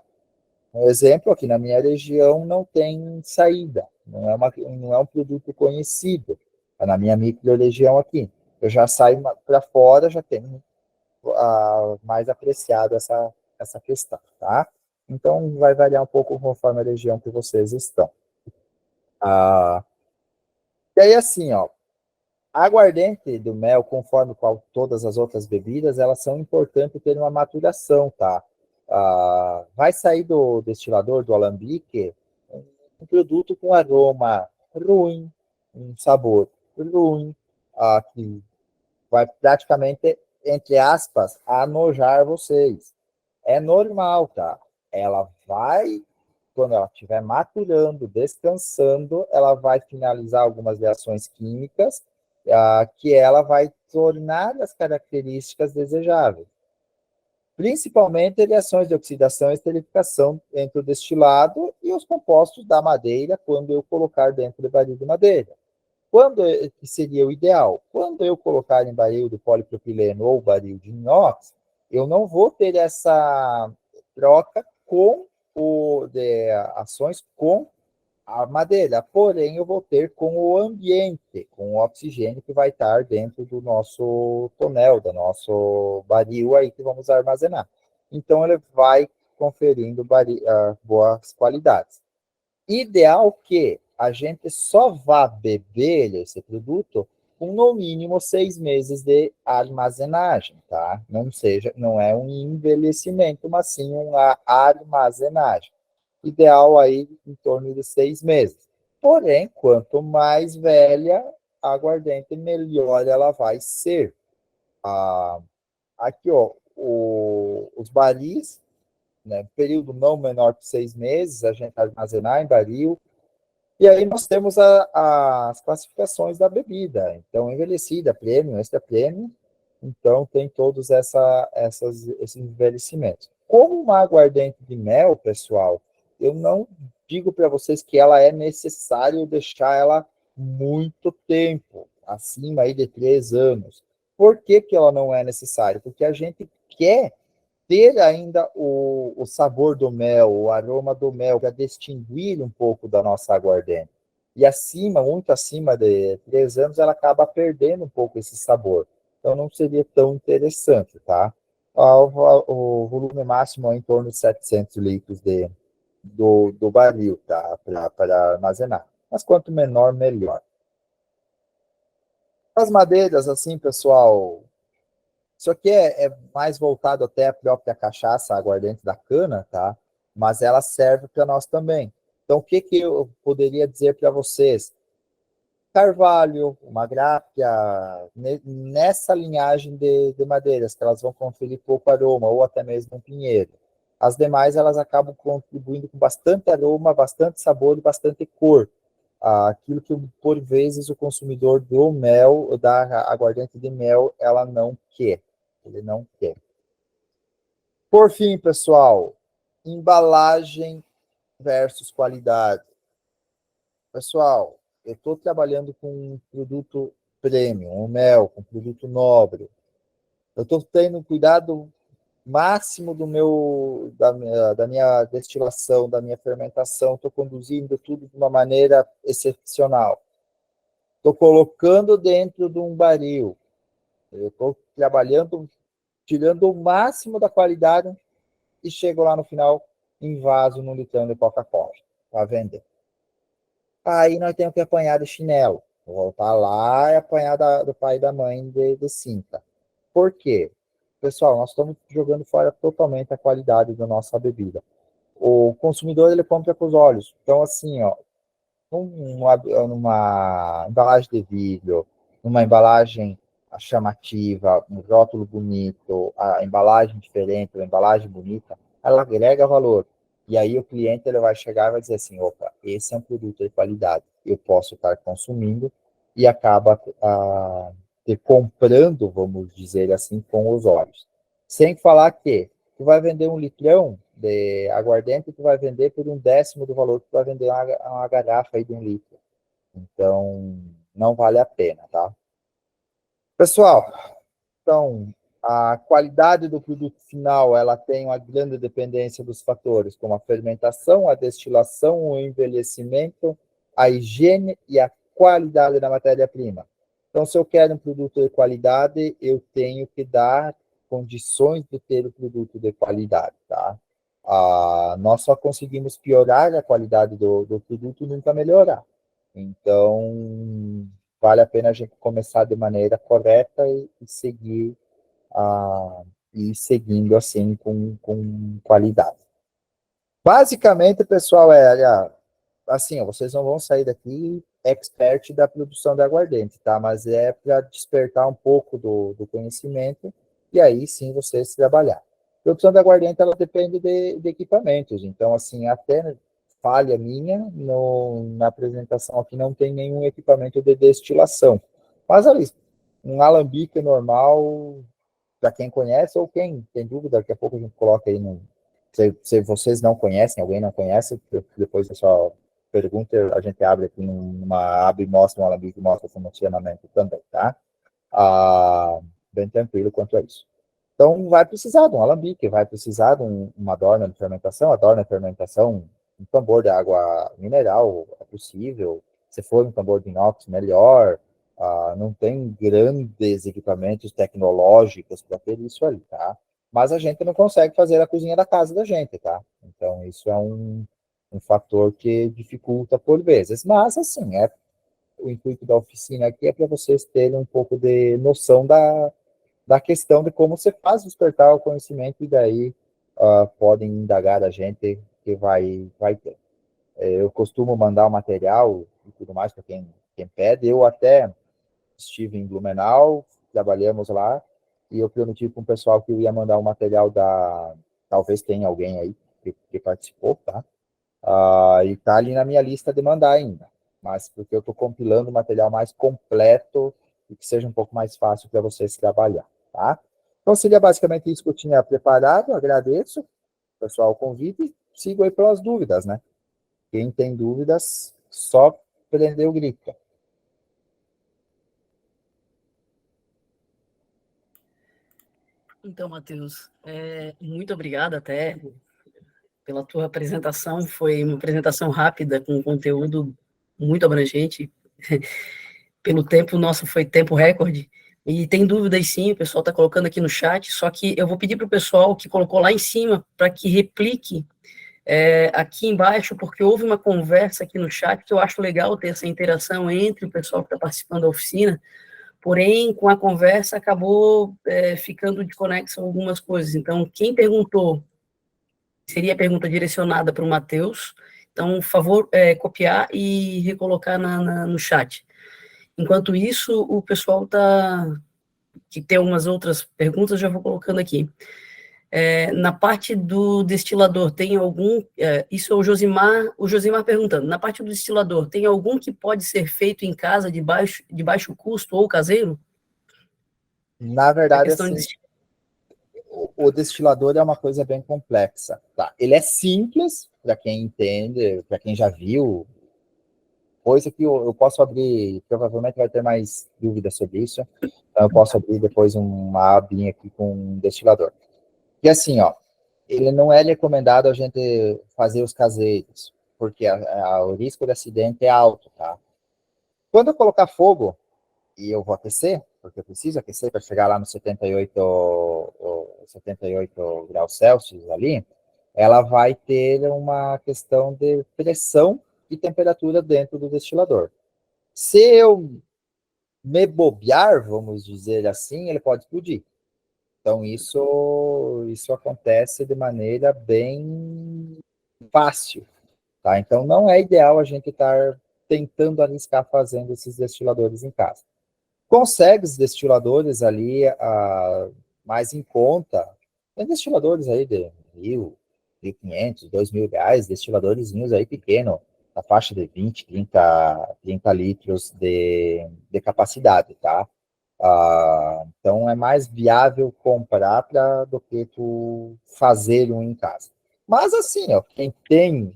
Um exemplo, aqui na minha região não tem saída, não é um produto conhecido. Na minha micro-região aqui. Eu já saio para fora, já tenho mais apreciado essa questão, tá? Então, vai variar um pouco conforme a região que vocês estão. E aí, assim, ó, a aguardente do mel, conforme todas as outras bebidas, elas são importantes ter uma maturação, tá? Vai sair do destilador, do alambique, um produto com aroma ruim, um sabor ruim, que vai praticamente, entre aspas, anojar vocês. É normal, tá? Ela vai, quando ela estiver maturando, descansando, ela vai finalizar algumas reações químicas que ela vai tornar as características desejáveis. Principalmente reações de oxidação e esterificação entre o destilado e os compostos da madeira, quando eu colocar dentro do barril de madeira. Quando que seria o ideal? Quando eu colocar em barril de polipropileno ou barril de inox, eu não vou ter essa troca de ações com a madeira, porém eu vou ter com o ambiente, com o oxigênio que vai estar dentro do nosso tonel, do nosso barril aí que vamos armazenar. Então ele vai conferindo boas qualidades. Ideal que a gente só vai beber esse produto com no mínimo 6 meses de armazenagem, tá? Não é um envelhecimento, mas sim uma armazenagem. Ideal aí em torno de 6 meses. Porém, quanto mais velha a aguardente, melhor ela vai ser. Aqui, ó, os barris, né, período não menor que 6 meses, a gente armazenar em baril. E aí nós temos as classificações da bebida. Então, envelhecida, premium, extra premium. Então, tem todos esses envelhecimentos. Como uma aguardente de mel, pessoal, eu não digo para vocês que ela é necessário deixar ela muito tempo, acima aí de 3 anos. Por que que ela não é necessária? Porque a gente quer ter ainda o sabor do mel, o aroma do mel, para distinguir um pouco da nossa aguardente. E acima, muito acima de 3 anos, ela acaba perdendo um pouco esse sabor. Então, não seria tão interessante, tá? O volume máximo é em torno de 700 litros do barril, tá? Para armazenar. Mas quanto menor, melhor. As madeiras, assim, pessoal, isso aqui é mais voltado até a própria cachaça, a aguardente da cana, tá? Mas ela serve para nós também. Então, o que que eu poderia dizer para vocês? Carvalho, uma gráfia, nessa linhagem de madeiras, que elas vão conferir pouco aroma, ou até mesmo um pinheiro. As demais, elas acabam contribuindo com bastante aroma, bastante sabor e bastante cor. Aquilo que, por vezes, o consumidor do mel, da aguardente de mel, ela não quer. Ele não quer. Por fim, pessoal, embalagem versus qualidade. Pessoal, eu estou trabalhando com um produto premium, um mel, com um produto nobre. Eu estou tendo cuidado máximo da minha destilação, da minha fermentação. Estou conduzindo tudo de uma maneira excepcional. Estou colocando dentro de um barril. Eu estou trabalhando, tirando o máximo da qualidade e chego lá no final em vaso, num litrão de Coca-Cola para vender. Aí nós temos que apanhar de chinelo. Vou voltar lá e apanhar do pai e da mãe de cinta. Por quê? Pessoal, nós estamos jogando fora totalmente a qualidade da nossa bebida. O consumidor, ele compra com os olhos. Então, assim, ó, numa embalagem de vidro, numa embalagem chamativa, um rótulo bonito, a embalagem diferente, a embalagem bonita, ela agrega valor. E aí o cliente ele vai chegar e vai dizer assim, opa, esse é um produto de qualidade, eu posso estar consumindo e acaba comprando, vamos dizer assim, com os olhos. Sem falar que tu vai vender um litrão de aguardente, tu vai vender por 1/10 do valor que tu vai vender uma garrafa aí de 1 litro. Então, não vale a pena, tá? Pessoal, então, a qualidade do produto final, ela tem uma grande dependência dos fatores, como a fermentação, a destilação, o envelhecimento, a higiene e a qualidade da matéria-prima. Então, se eu quero um produto de qualidade, eu tenho que dar condições de ter o produto de qualidade, tá? Nós só conseguimos piorar a qualidade do produto, nunca melhorar. Então, vale a pena a gente começar de maneira correta e seguir e seguindo assim com qualidade. Basicamente, pessoal, assim, ó, vocês não vão sair daqui expert da produção de aguardente, tá? Mas é para despertar um pouco do conhecimento e aí sim vocês trabalhar. A produção de aguardente, ela depende de equipamentos, então, assim, até falha minha, na apresentação aqui não tem nenhum equipamento de destilação. Mas ali, um alambique normal, para quem conhece ou quem tem dúvida, daqui a pouco a gente coloca aí no. Se vocês não conhecem, alguém não conhece, depois é só pergunta, a gente abre aqui numa aba e mostra um alambique e mostra o funcionamento também, tá? Bem tranquilo quanto a isso. Então, vai precisar de um alambique, vai precisar de uma adorna de fermentação, um tambor de água mineral é possível, se for um tambor de inox, melhor. Não tem grandes equipamentos tecnológicos para ter isso ali, tá? Mas a gente não consegue fazer a cozinha da casa da gente, tá? Então, isso um fator que dificulta por vezes. Mas, assim, o intuito da oficina aqui é para vocês terem um pouco de noção da questão de como você faz despertar o conhecimento, e daí podem indagar a gente que vai ter. Eu costumo mandar o material e tudo mais para quem pede. Eu até estive em Blumenau, trabalhamos lá, e eu prometi para o pessoal que eu ia mandar o material talvez tenha alguém aí que participou, tá? E tá ali na minha lista de mandar ainda, mas porque eu estou compilando o material mais completo e que seja um pouco mais fácil para vocês trabalhar, tá? Então seria basicamente isso que eu tinha preparado. Agradeço, pessoal, o convite. Sigo aí pelas dúvidas, né? Quem tem dúvidas, só prender o grito. Então, Matheus, muito obrigado até pela tua apresentação. Foi uma apresentação rápida, com conteúdo muito abrangente. Pelo tempo, nosso foi tempo recorde. E tem dúvidas sim, o pessoal está colocando aqui no chat, só que eu vou pedir para o pessoal que colocou lá em cima para que replique aqui embaixo, porque houve uma conversa aqui no chat que eu acho legal ter essa interação entre o pessoal que está participando da oficina, porém, com a conversa, acabou ficando de conexão algumas coisas. Então, quem perguntou, seria a pergunta direcionada para o Matheus, então, por favor, copiar e recolocar no chat. Enquanto isso, o pessoal que tem umas outras perguntas, já vou colocando aqui. Na parte do destilador, tem algum... isso é o Josimar perguntando. Na parte do destilador, tem algum que pode ser feito em casa de baixo custo ou caseiro? Na A verdade, questão assim, de... o destilador é uma coisa bem complexa, tá? Ele é simples, para quem entende, para quem já viu, coisa que eu posso abrir, provavelmente vai ter mais dúvidas sobre isso, então eu posso abrir depois uma abinha aqui com um destilador. E assim, ó, ele não é recomendado a gente fazer os caseiros, porque o risco de acidente é alto, tá? Quando eu colocar fogo, e eu vou aquecer, porque eu preciso aquecer para chegar lá no 78 graus Celsius ali, ela vai ter uma questão de pressão e temperatura dentro do destilador. Se eu me bobear, vamos dizer assim, ele pode explodir. Então, isso acontece de maneira bem fácil, tá? Então, não é ideal a gente estar tentando arriscar fazendo esses destiladores em casa. Consegue os destiladores ali mais em conta. Tem destiladores aí de 1.500, R$ 2.000, destiladorzinhos aí pequeno, na faixa de 20, 30 litros de capacidade, tá? Então é mais viável comprar do que tu fazer um em casa. Mas assim, ó, quem tem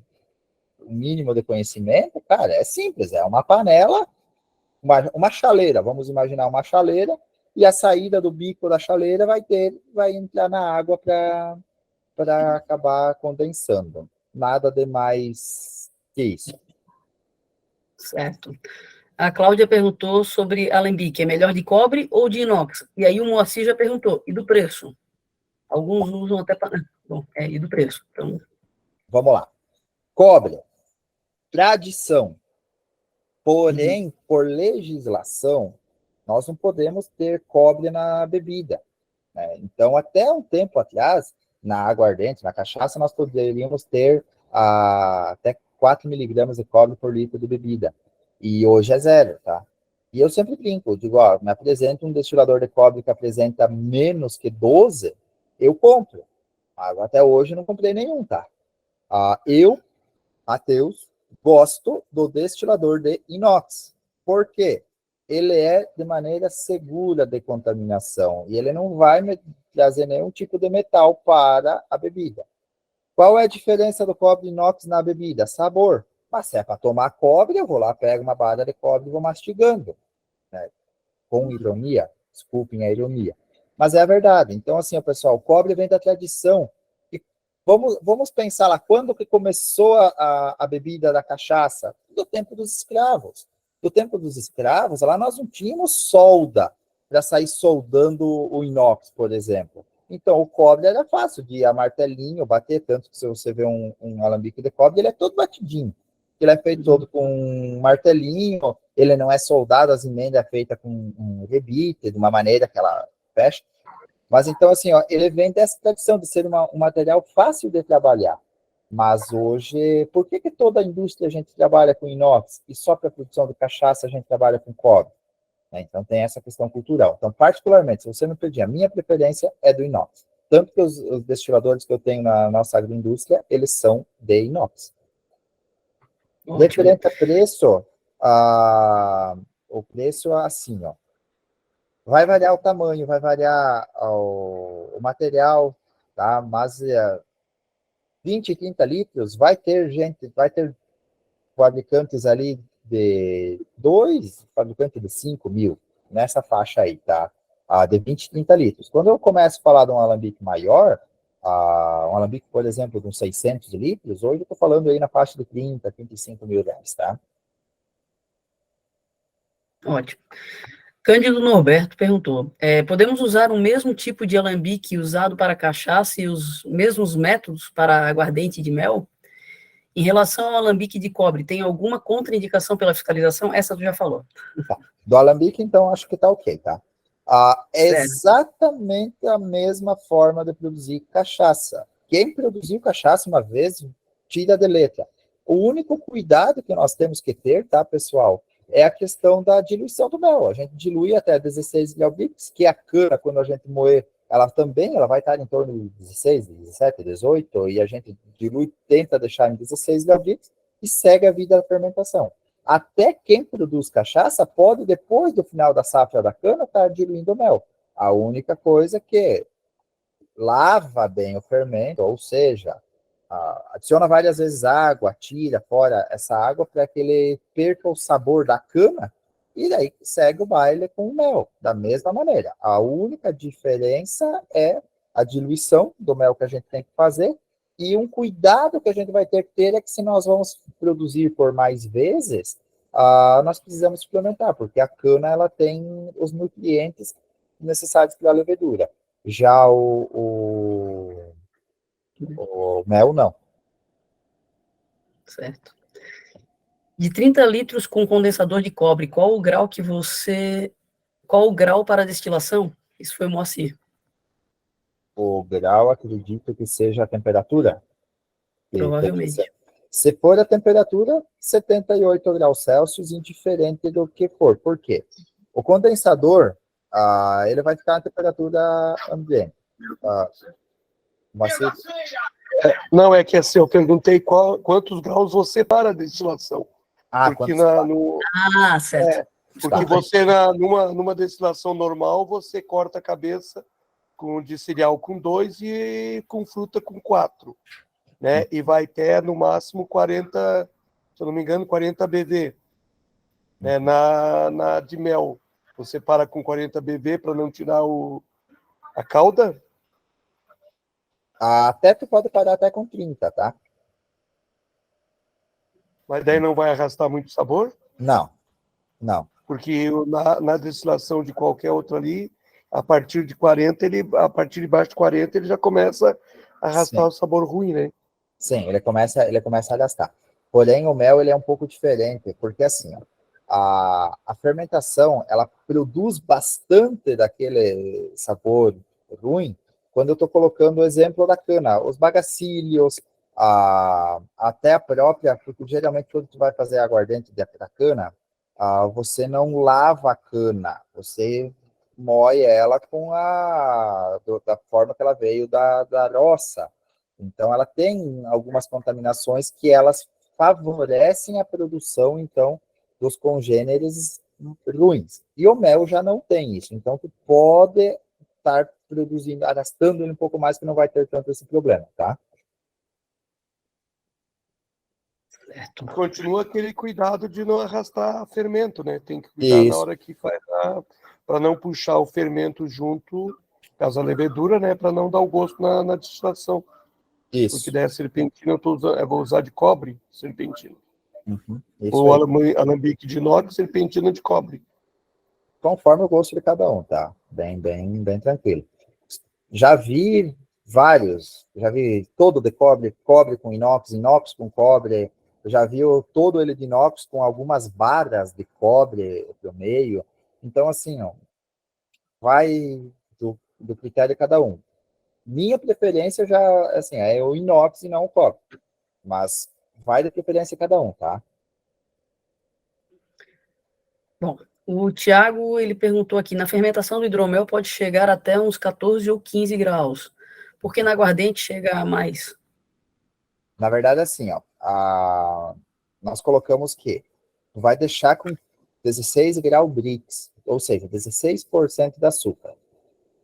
o mínimo de conhecimento, cara, é simples, é uma panela, uma chaleira, vamos imaginar uma chaleira, e a saída do bico da chaleira vai entrar na água para acabar condensando. Nada de mais que isso. Certo. A Cláudia perguntou sobre alambique, é melhor de cobre ou de inox? E aí o Moacir já perguntou, e do preço? Alguns usam até para... Bom, e do preço. Então... Vamos lá. Cobre, tradição. Porém, por legislação, nós não podemos ter cobre na bebida, né? Então, até um tempo atrás, na aguardente, na cachaça, nós poderíamos ter até 4 miligramas de cobre por litro de bebida. E hoje é zero, tá? E eu sempre brinco, digo, ó, me apresenta um destilador de cobre que apresenta menos que 12, eu compro. Mas até hoje não comprei nenhum, tá? Eu, Matheus, gosto do destilador de inox. Por quê? Ele é de maneira segura de contaminação e ele não vai trazer nenhum tipo de metal para a bebida. Qual é a diferença do cobre inox na bebida? Sabor. Mas se é para tomar cobre, eu vou lá, pego uma barra de cobre e vou mastigando, né? Com ironia, desculpem a ironia. Mas é a verdade. Então, assim, pessoal, o cobre vem da tradição. E vamos pensar lá, quando que começou a bebida da cachaça? Do tempo dos escravos. Do tempo dos escravos, lá nós não tínhamos solda para sair soldando o inox, por exemplo. Então, o cobre era fácil de a martelinho bater, tanto que se você vê um alambique de cobre, ele é todo batidinho. Ele é feito todo com um martelinho, ele não é soldado, as emendas é feita com um rebite, de uma maneira que ela fecha. Mas então, assim, ó, ele vem dessa tradição de ser um material fácil de trabalhar. Mas hoje, por que toda a indústria a gente trabalha com inox e só para a produção de cachaça a gente trabalha com cobre? Né? Então tem essa questão cultural. Então, particularmente, se você me pedir, a minha preferência é do inox. Tanto que os destiladores que eu tenho na nossa agroindústria, eles são de inox. Ótimo. Referente a preço, o preço é assim, ó. Vai variar o tamanho, vai variar o material, tá? Mas 20, 30 litros, vai ter fabricantes ali de 2, fabricante de 5 mil, nessa faixa aí, tá? De 20, 30 litros. Quando eu começo a falar de um alambique maior, um alambique, por exemplo, de uns 600 litros, hoje eu estou falando aí na faixa de 30, 35 mil reais, tá? Ótimo. Cândido Norberto perguntou, podemos usar o mesmo tipo de alambique usado para cachaça e os mesmos métodos para aguardente de mel? Em relação ao alambique de cobre, tem alguma contraindicação pela fiscalização? Essa tu já falou. Tá. Do alambique, então, acho que tá ok, tá? É Certo. exatamente a mesma forma de produzir cachaça. Quem produziu cachaça uma vez, tira de letra. O único cuidado que nós temos que ter, tá, pessoal, é a questão da diluição do mel. A gente dilui até 16 ml, que a cana, quando a gente moer, ela vai estar em torno de 16, 17, 18, e a gente dilui, tenta deixar em 16 ml e segue a vida da fermentação. Até quem produz cachaça pode, depois do final da safra da cana, estar diluindo mel. A única coisa que lava bem o fermento, ou seja, adiciona várias vezes água, tira fora essa água para que ele perca o sabor da cana e daí segue o baile com o mel, da mesma maneira. A única diferença é a diluição do mel que a gente tem que fazer e um cuidado que a gente vai ter que ter é que se nós vamos produzir por mais vezes, nós precisamos suplementar, porque a cana ela tem os nutrientes necessários para a levedura. Já o mel, não. Certo. De 30 litros com condensador de cobre, qual o grau para destilação? Isso foi o Moacir. O grau, acredito que seja a temperatura. Provavelmente. Se for a temperatura, 78 graus Celsius, indiferente do que for. Por quê? O condensador, ele vai ficar na temperatura ambiente. Não, é que assim, eu perguntei quantos graus você para a destilação. Porque certo. Porque você, numa destilação normal, você corta a cabeça de cereal com 2 e com fruta com 4. Né? E vai ter, no máximo, 40, se eu não me engano, 40 BV. Né? Na de mel, você para com 40 BV para não tirar a calda? Até tu pode parar até com 30, tá? Mas daí não vai arrastar muito sabor? Não. Porque na destilação de qualquer outro ali, a partir de 40, a partir de baixo de 40, ele já começa a arrastar o sabor ruim, né? Sim, ele começa a gastar. Porém, o mel ele é um pouco diferente, porque assim, ó, a fermentação, ela produz bastante daquele sabor ruim, quando eu estou colocando o exemplo da cana, os bagacílios, até a própria, porque geralmente quando tu vai fazer aguardente da cana, você não lava a cana, você moe ela da forma que ela veio da roça. Então, ela tem algumas contaminações que elas favorecem a produção, então, dos congêneres ruins. E o mel já não tem isso. Então, tu pode estar produzindo, arrastando ele um pouco mais, que não vai ter tanto esse problema, tá? Certo. Continua aquele cuidado de não arrastar fermento, né? Tem que cuidar na hora que faz para não puxar o fermento junto, caso a levedura, né? Para não dar o gosto na destilação. Isso. Porque daí a serpentina eu vou usar de cobre, serpentina. Uhum, ou alambique de inox, serpentina de cobre. Conforme o gosto de cada um, tá? Bem tranquilo. Já vi vários, já vi todo de cobre, cobre com inox, inox com cobre, eu já vi todo ele de inox com algumas barras de cobre no meio. Então, assim, ó, vai do critério de cada um. Minha preferência já, assim, é o inox e não o cobre, mas vai da preferência de cada um, tá? Bom, o Tiago, ele perguntou aqui, na fermentação do hidromel pode chegar até uns 14 ou 15 graus, porque na aguardente chega a mais. Na verdade, assim, ó, nós colocamos que vai deixar com 16 graus Brix, ou seja, 16% de açúcar.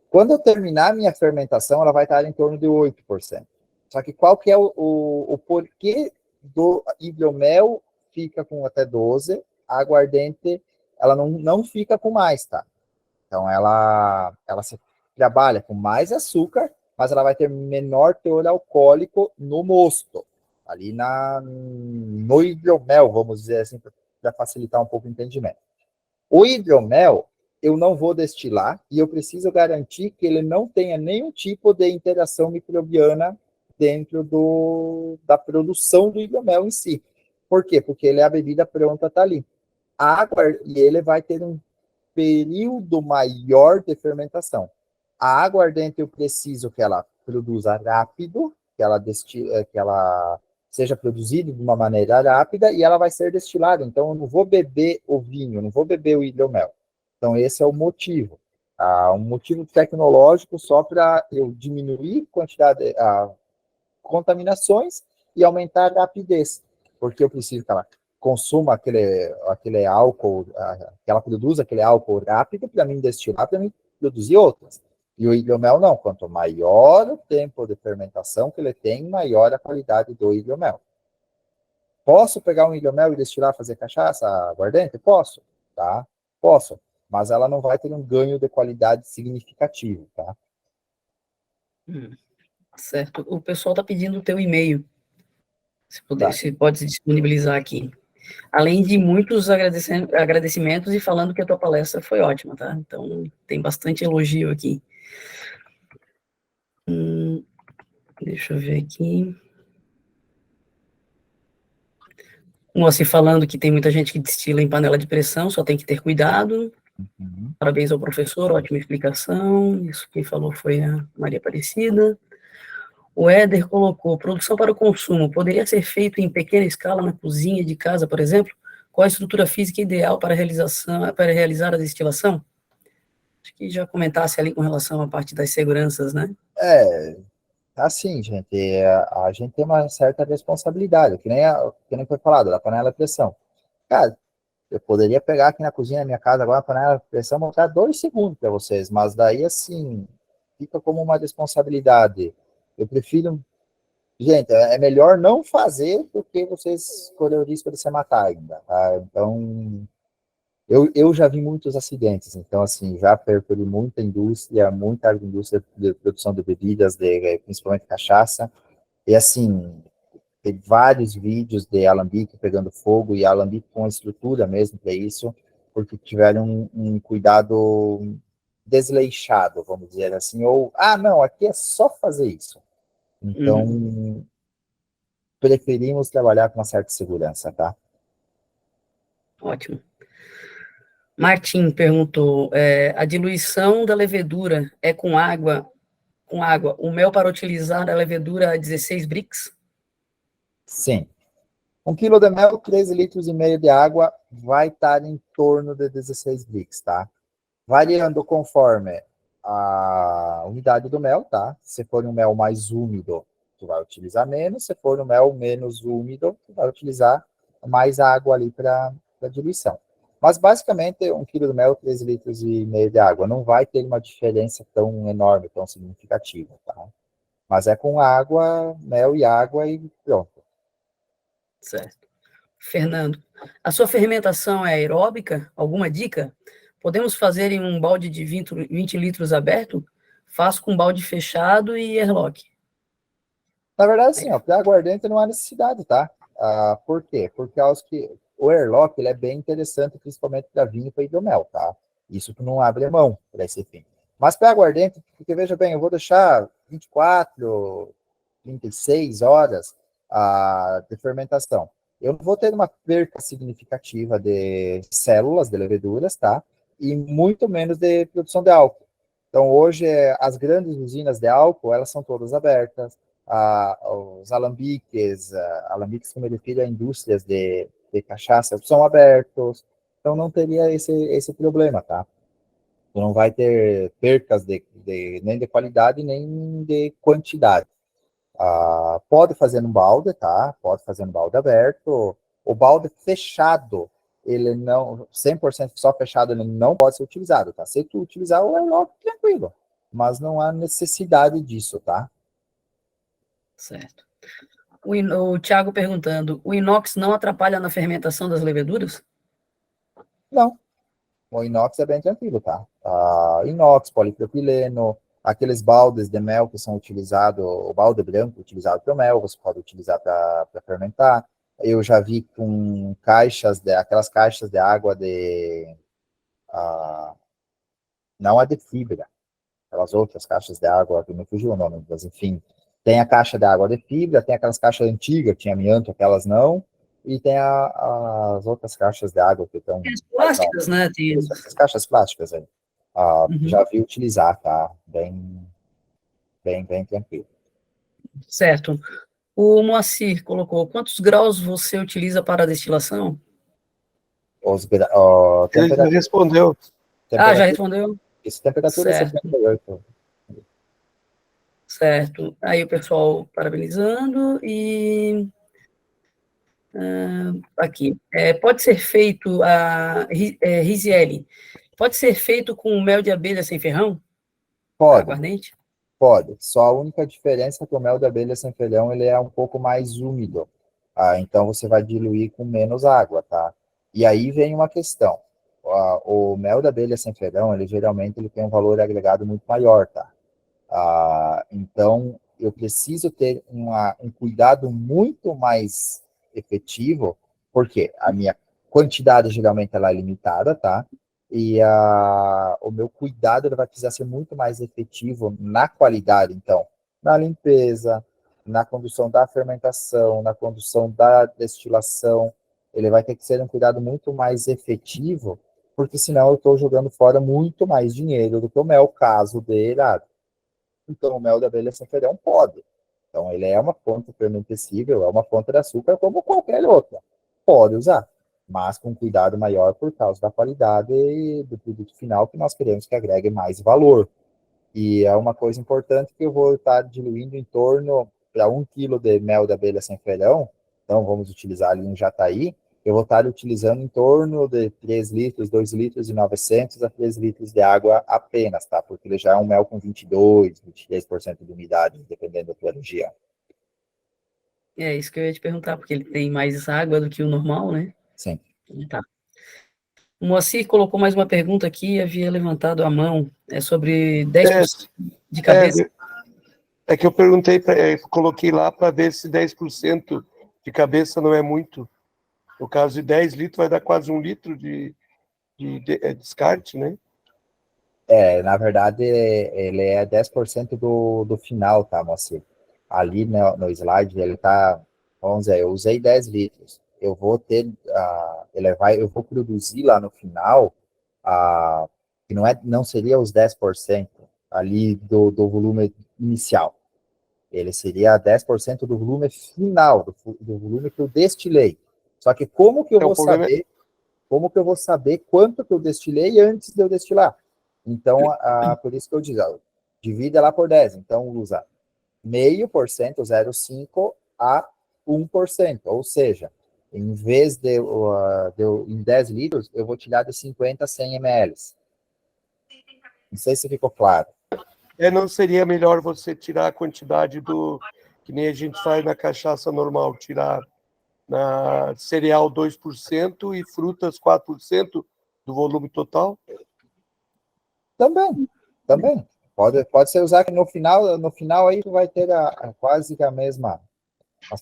Quando eu terminar a minha fermentação, ela vai estar em torno de 8%. Só que qual que é o porquê do hidromel fica com até 12, a aguardente, ela não fica com mais, tá? Então, ela se trabalha com mais açúcar, mas ela vai ter menor teor alcoólico no mosto, ali no hidromel, vamos dizer assim, para facilitar um pouco o entendimento. O hidromel, eu não vou destilar e eu preciso garantir que ele não tenha nenhum tipo de interação microbiana dentro da produção do hidromel em si. Por quê? Porque ele é a bebida pronta, tá ali. A água, e ele vai ter um período maior de fermentação. A aguardente eu preciso que ela produza rápido, que ela seja produzida de uma maneira rápida e ela vai ser destilada. Então eu não vou beber o vinho, não vou beber o hidromel. Então esse é o motivo. Um motivo tecnológico só para eu diminuir a quantidade de contaminações e aumentar a rapidez, porque eu preciso que ela consuma aquele álcool, que ela produza aquele álcool rápido para mim destilar, para mim produzir outras. E o hidromel não, quanto maior o tempo de fermentação que ele tem, maior a qualidade do hidromel. Posso pegar um hidromel e destilar, fazer cachaça, aguardente? Posso, tá? Posso, mas ela não vai ter um ganho de qualidade significativo, tá? Certo. O pessoal está pedindo o teu e-mail, Tá. se pode se disponibilizar aqui. Além de muitos agradecimentos e falando que a tua palestra foi ótima, tá? Então, tem bastante elogio aqui. Deixa eu ver aqui. Moacir falando que tem muita gente que destila em panela de pressão, só tem que ter cuidado. Uhum. Parabéns ao professor, ótima explicação. Isso quem falou foi a Maria Aparecida. O Éder colocou, produção para o consumo, poderia ser feito em pequena escala na cozinha de casa, por exemplo? Qual a estrutura física ideal para realizar a destilação? Acho que já comentasse ali com relação à parte das seguranças, né? Assim, gente, a gente tem uma certa responsabilidade, que nem foi falado, da panela de pressão. Cara, eu poderia pegar aqui na cozinha da minha casa agora a panela de pressão e mostrar 2 segundos para vocês, mas daí, assim, fica como uma responsabilidade. Eu prefiro. Gente, é melhor não fazer do que vocês correr o risco de se matar ainda, tá? Então, eu já vi muitos acidentes, então, assim, já percorri muita indústria de produção de bebidas, principalmente cachaça, e, assim, tem vários vídeos de alambique pegando fogo e alambique com estrutura mesmo para isso, porque tiveram um cuidado desleixado, vamos dizer assim, ou, não, aqui é só fazer isso. Então, preferimos trabalhar com uma certa segurança, tá? Ótimo. Martim perguntou, a diluição da levedura é com água, o mel para utilizar a levedura a 16 Brix? Sim. 1 quilo de mel, 13,5 litros de água, vai estar em torno de 16 Brix, tá? Variando conforme a umidade do mel, tá? Se for um mel mais úmido, tu vai utilizar menos. Se for um mel menos úmido, tu vai utilizar mais água ali para diluição. Mas, basicamente, 1 quilo de mel, 13,5 litros de água. Não vai ter uma diferença tão enorme, tão significativa, tá? Mas é com água, mel e água e pronto. Certo. Fernando, a sua fermentação é aeróbica? Alguma dica? Podemos fazer em um balde de 20 litros aberto? Faço com balde fechado e airlock. Na verdade, sim, para aguardente não há necessidade, tá? Por quê? Por causa que o airlock ele é bem interessante, principalmente para vinho e para hidromel, tá? Isso que não abre mão para esse fim. Mas para aguardente, porque veja bem, eu vou deixar 24, 36 horas de fermentação. Eu não vou ter uma perca significativa de células, de leveduras, tá? E muito menos de produção de álcool. Então, hoje, as grandes usinas de álcool, elas são todas abertas. Os alambiques que me refiro a indústrias de cachaça, são abertos. Então, não teria esse problema, tá? Não vai ter percas nem de qualidade, nem de quantidade. Pode fazer no balde, tá? Pode fazer no balde aberto. O balde fechado, ele não, 100% só fechado, ele não pode ser utilizado, tá? Se tu utilizar, é logo tranquilo. Mas não há necessidade disso, tá? Certo. O Thiago perguntando, o inox não atrapalha na fermentação das leveduras? Não. O inox é bem tranquilo, tá? Inox, polipropileno, aqueles baldes de mel que são utilizados, o balde branco utilizado para o mel, você pode utilizar para fermentar. Eu já vi com aquelas caixas de água não a de fibra, aquelas outras caixas de água, que me fugiu o nome, mas enfim. Tem a caixa de água de fibra, tem aquelas caixas antigas, que tinha amianto, aquelas não, e tem as outras caixas de água que estão... As plásticas, né? Essas caixas plásticas aí. Uhum. Já vi utilizar, tá? Bem tranquilo. Certo. O Moacir colocou, quantos graus você utiliza para a destilação? Ele já respondeu. Já respondeu? Isso, temperatura certo. 78. Certo. Aí o pessoal parabenizando e... aqui. Pode ser feito, Rizieli, pode ser feito com mel de abelha sem ferrão? Pode. Aguardente? Pode. Só a única diferença é que o mel de abelha sem ferrão, ele é um pouco mais úmido. Então, você vai diluir com menos água, tá? E aí vem uma questão. O mel de abelha sem ferrão, ele tem um valor agregado muito maior, tá? Então, eu preciso ter um cuidado muito mais efetivo, porque a minha quantidade geralmente ela é limitada, tá? E o meu cuidado ele vai precisar ser muito mais efetivo na qualidade, então, na limpeza, na condução da fermentação, na condução da destilação, ele vai ter que ser um cuidado muito mais efetivo, porque senão eu estou jogando fora muito mais dinheiro do que o mel, caso dê errado. Então, o mel de abelha sem ferrão pode. Então, ele é uma fonte fermentescível, é uma fonte de açúcar como qualquer outra. Pode usar, mas com cuidado maior por causa da qualidade do produto final que nós queremos que agregue mais valor. E é uma coisa importante que eu vou estar diluindo em torno, para 1 quilo de mel de abelha sem ferrão, então vamos utilizar ali um jataí, eu vou estar utilizando em torno de 3 litros, 2 litros e 900 a 3 litros de água apenas, tá? Porque ele já é um mel com 22, 23% de umidade, dependendo da tua região. É isso que eu ia te perguntar, porque ele tem mais água do que o normal, né? Sim. Tá. O Moacir colocou mais uma pergunta aqui, havia levantado a mão, sobre 10% de cabeça. É que eu perguntei, coloquei lá para ver se 10% de cabeça não é muito. No caso de 10 litros, vai dar quase 1 litro de descarte, né? Na verdade, ele é 10% do final, tá, Moacir? Ali no slide, ele tá, vamos dizer, eu usei 10 litros. Eu vou ter, eu vou produzir lá no final, que não seria os 10% ali do volume inicial. Ele seria 10% do volume final, do volume que eu destilei. Só que como que eu vou saber quanto que eu destilei antes de eu destilar? Então, por isso que eu digo, divide lá por 10. Então, usa 0,5%, 0,5% a 1%. Ou seja, em vez de em 10 litros, eu vou tirar de 50 a 100 ml. Não sei se ficou claro. Não seria melhor você tirar a quantidade que nem a gente faz na cachaça normal, tirar na cereal 2% e frutas 4% do volume total? Também. Pode ser usar que no final aí tu vai ter quase que a mesma. Mas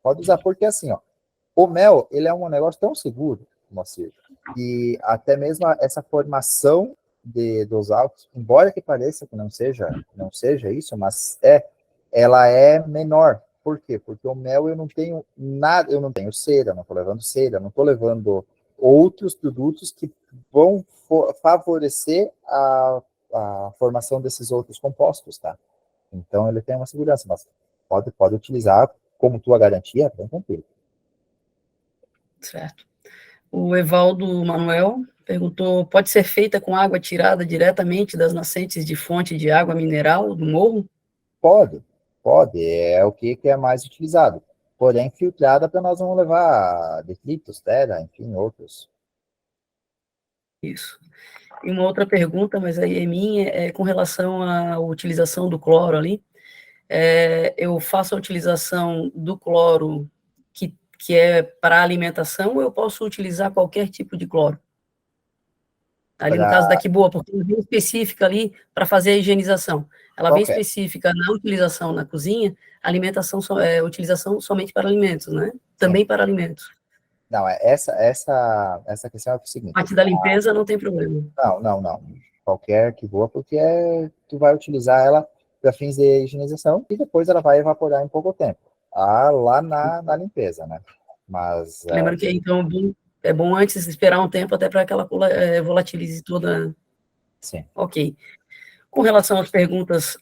pode usar, porque assim, ó, o mel, ele é um negócio tão seguro, Moacir, que até mesmo essa formação dos álcools, embora que pareça que não seja isso, mas ela é menor. Por quê? Porque o mel eu não tenho nada, eu não tenho cera, não estou levando cera, não estou levando outros produtos que vão favorecer a formação desses outros compostos, tá? Então ele tem uma segurança, mas pode utilizar como tua garantia, bem tranquilo. Certo. O Evaldo Manuel perguntou: pode ser feita com água tirada diretamente das nascentes de fonte de água mineral do morro? Pode, é o que é mais utilizado. Porém, filtrada para nós não levar detritos, terra, enfim, outros. Isso. E uma outra pergunta, mas aí é minha, é com relação à utilização do cloro ali. Eu faço a utilização do cloro que é para alimentação, ou eu posso utilizar qualquer tipo de cloro? Ali no caso da Quiboa, porque ela vem específica ali para fazer a higienização. Ela vem Qualquer. específica na utilização na cozinha, alimentação, utilização somente para alimentos, né? Sim. Também para alimentos. Não, essa questão é o seguinte. Parte da limpeza não tem problema. Não. Qualquer que voa, porque tu vai utilizar ela para fins de higienização e depois ela vai evaporar em pouco tempo. Lá na limpeza, né? Mas. Lembrando que então é bom antes esperar um tempo até para que ela volatilize toda. Sim. Ok. Com relação às perguntas,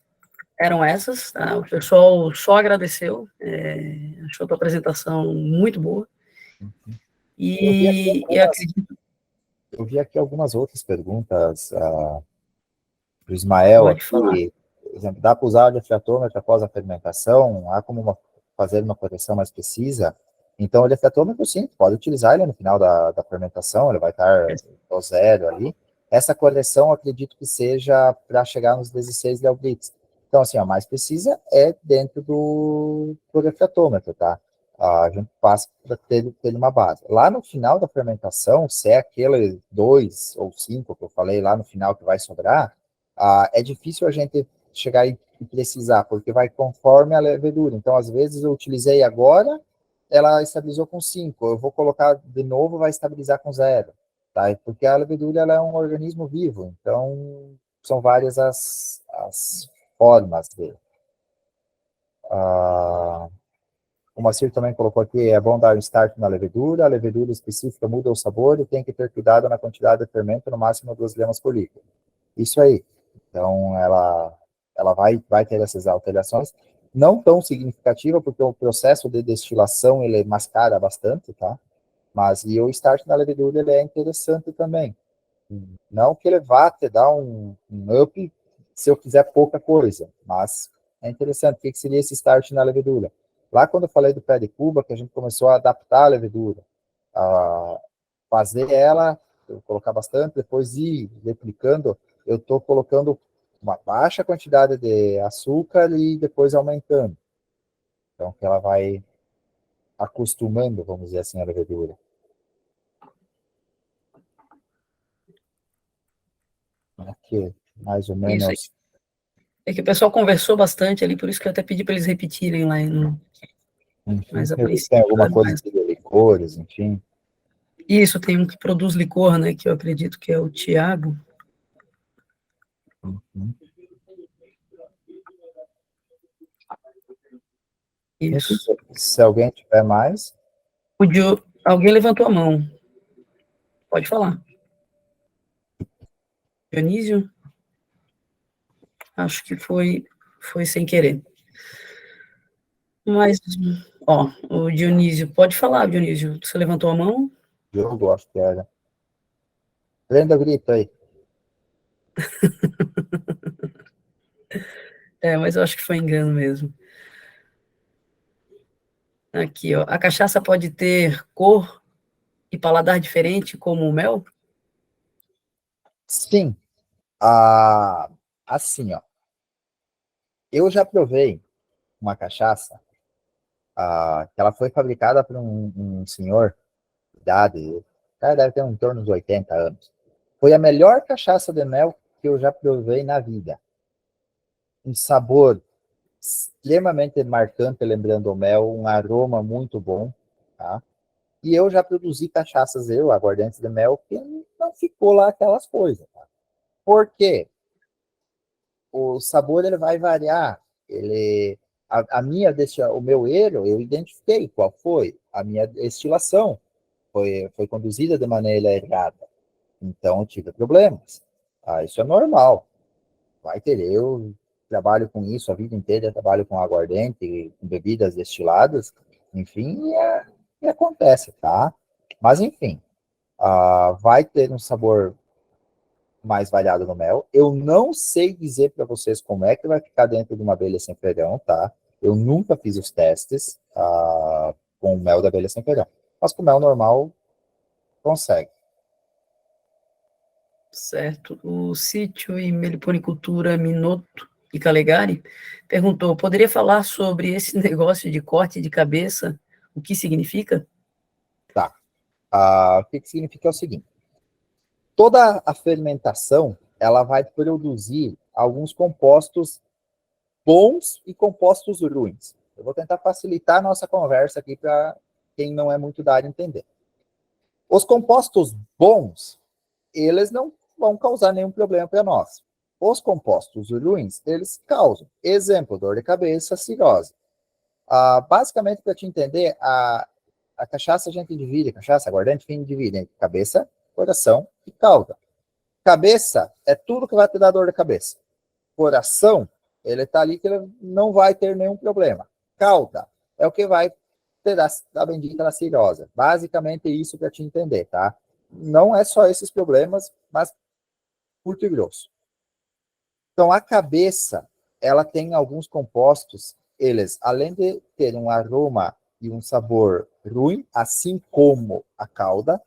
eram essas, tá? O pessoal só agradeceu, achou a tua apresentação muito boa. E eu acredito. Eu vi aqui algumas outras perguntas do Ismael Pode aqui. falar. Por exemplo, dá para usar o diafragmômetro após a fermentação? Há como fazer uma correção mais precisa? Então, o diafragmômetro, sim, pode utilizar ele no final da fermentação, ele vai estar ao zero ali. Essa correção, acredito que seja para chegar nos 16 Leobrits. Então, assim, a mais precisa é dentro do diafragmômetro, tá? A gente passa para ter uma base. Lá no final da fermentação, se é aquele 2 ou 5 que eu falei lá no final que vai sobrar, é difícil a gente chegar e precisar, porque vai conforme a levedura. Então, às vezes, eu utilizei agora, ela estabilizou com 5. Eu vou colocar de novo, vai estabilizar com 0. Tá? Porque a levedura ela é um organismo vivo, então são várias as formas dele. O Macir também colocou aqui, é bom dar um start na levedura, a levedura específica muda o sabor e tem que ter cuidado na quantidade de fermento, no máximo 2 gramas por litro. Isso aí. Então, ela vai ter essas alterações, não tão significativa, porque o processo de destilação, ele mascara bastante, tá? Mas, e o start na levedura, ele é interessante também. Não que ele vá te dar um up se eu fizer pouca coisa, mas é interessante. O que seria esse start na levedura? Lá quando eu falei do pé de Cuba, que a gente começou a adaptar a levedura, a fazer ela, eu colocar bastante, depois ir replicando, eu estou colocando uma baixa quantidade de açúcar e depois aumentando. Então, que ela vai acostumando, vamos dizer assim, a levedura. Aqui, mais ou menos. Isso é que o pessoal conversou bastante ali, por isso que eu até pedi para eles repetirem lá. Mas a princípio, tem alguma coisa de licores, enfim. Isso, tem um que produz licor, né, que eu acredito que é o Tiago. Isso. Se alguém tiver mais. Alguém levantou a mão. Pode falar. Dionísio? Acho que foi sem querer. Mas, ó, o Dionísio, pode falar, Dionísio. Você levantou a mão? Eu acho que era. Prenda grito aí. Mas eu acho que foi engano mesmo. Aqui, ó. A cachaça pode ter cor e paladar diferente, como o mel? Sim. Assim, ó. Eu já provei uma cachaça que ela foi fabricada por um senhor de idade, o cara deve ter em torno dos 80 anos. Foi a melhor cachaça de mel que eu já provei na vida. Um sabor extremamente marcante, lembrando o mel, um aroma muito bom, tá? E eu já produzi cachaças, aguardentes de mel, que não ficou lá aquelas coisas, tá? Por quê? O sabor ele vai variar. O meu erro, eu identifiquei qual foi. A minha destilação foi conduzida de maneira errada. Então, eu tive problemas. Isso é normal. Vai ter. Eu trabalho com isso a vida inteira, trabalho com aguardente, com bebidas destiladas, enfim, e acontece, tá? Mas, enfim, vai ter um sabor mais variado no mel. Eu não sei dizer para vocês como é que vai ficar dentro de uma abelha sem ferrão, tá? Eu nunca fiz os testes com o mel da abelha sem ferrão. Mas com mel normal, consegue. Certo. O Sítio e Meliponicultura Minotto e Calegari perguntou, poderia falar sobre esse negócio de corte de cabeça? O que significa? Tá. O que significa é o seguinte. Toda a fermentação, ela vai produzir alguns compostos bons e compostos ruins. Eu vou tentar facilitar a nossa conversa aqui para quem não é muito da área entender. Os compostos bons, eles não vão causar nenhum problema para nós. Os compostos ruins, eles causam. Exemplo, dor de cabeça, cirrose. Basicamente, para te entender, a cachaça a gente divide, cachaça, aguardente, fim divide entre cabeça, coração e cauda. Cabeça é tudo que vai te dar dor de cabeça. Coração, ele está ali que ele não vai ter nenhum problema. Cauda é o que vai ter a bendita da cirrose. Basicamente isso para te entender, tá? Não é só esses problemas, mas curto e grosso. Então, a cabeça, ela tem alguns compostos, eles, além de ter um aroma e um sabor ruim, assim como a cauda,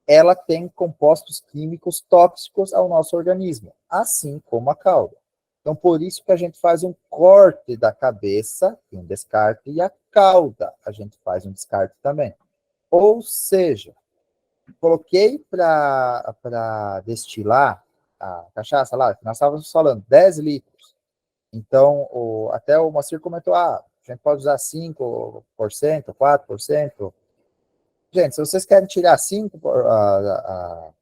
ela tem compostos químicos tóxicos ao nosso organismo, assim como a cauda. Então, por isso que a gente faz um corte da cabeça e um descarte, e a cauda a gente faz um descarte também. Ou seja, coloquei para destilar a cachaça lá, nós estávamos falando 10 litros. Então, até o Moacir comentou, a gente pode usar 5%, 4%. Gente, se vocês querem tirar 5%,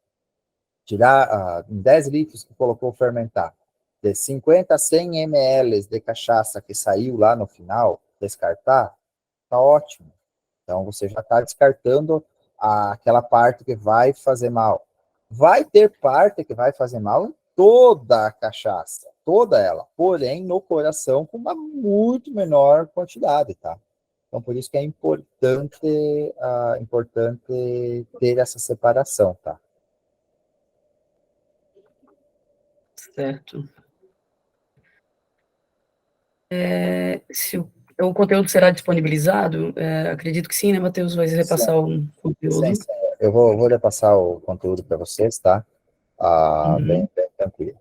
tirar em 10 litros que colocou fermentar, de 50 a 100 ml de cachaça que saiu lá no final, descartar, tá ótimo. Então, você já está descartando aquela parte que vai fazer mal. Vai ter parte que vai fazer mal em toda a cachaça, toda ela, porém no coração com uma muito menor quantidade, tá? Então, por isso que é importante ter essa separação, tá? Certo. Se o conteúdo será disponibilizado, acredito que sim, né, Matheus? Vai repassar o conteúdo. Sim. Eu vou repassar o conteúdo para vocês, tá? Bem tranquilo.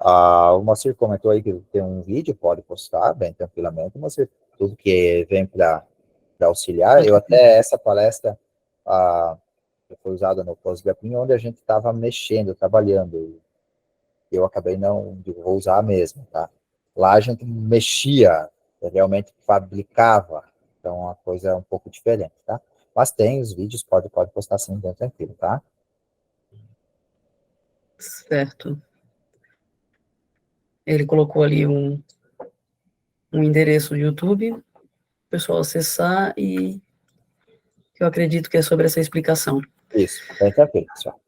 O Moacir comentou aí que tem um vídeo, pode postar bem tranquilamente. Moacir, tudo que vem para auxiliar. Eu até, essa palestra foi usada no Pós-Gapim, onde a gente estava mexendo, trabalhando. Eu acabei não, vou usar mesmo, tá? Lá a gente mexia, realmente fabricava. Então, a coisa é um pouco diferente, tá? Mas tem os vídeos, pode postar assim, bem tranquilo, tá? Certo. Ele colocou ali um endereço do YouTube, o pessoal acessar e eu acredito que é sobre essa explicação. Isso, bem tranquilo, pessoal.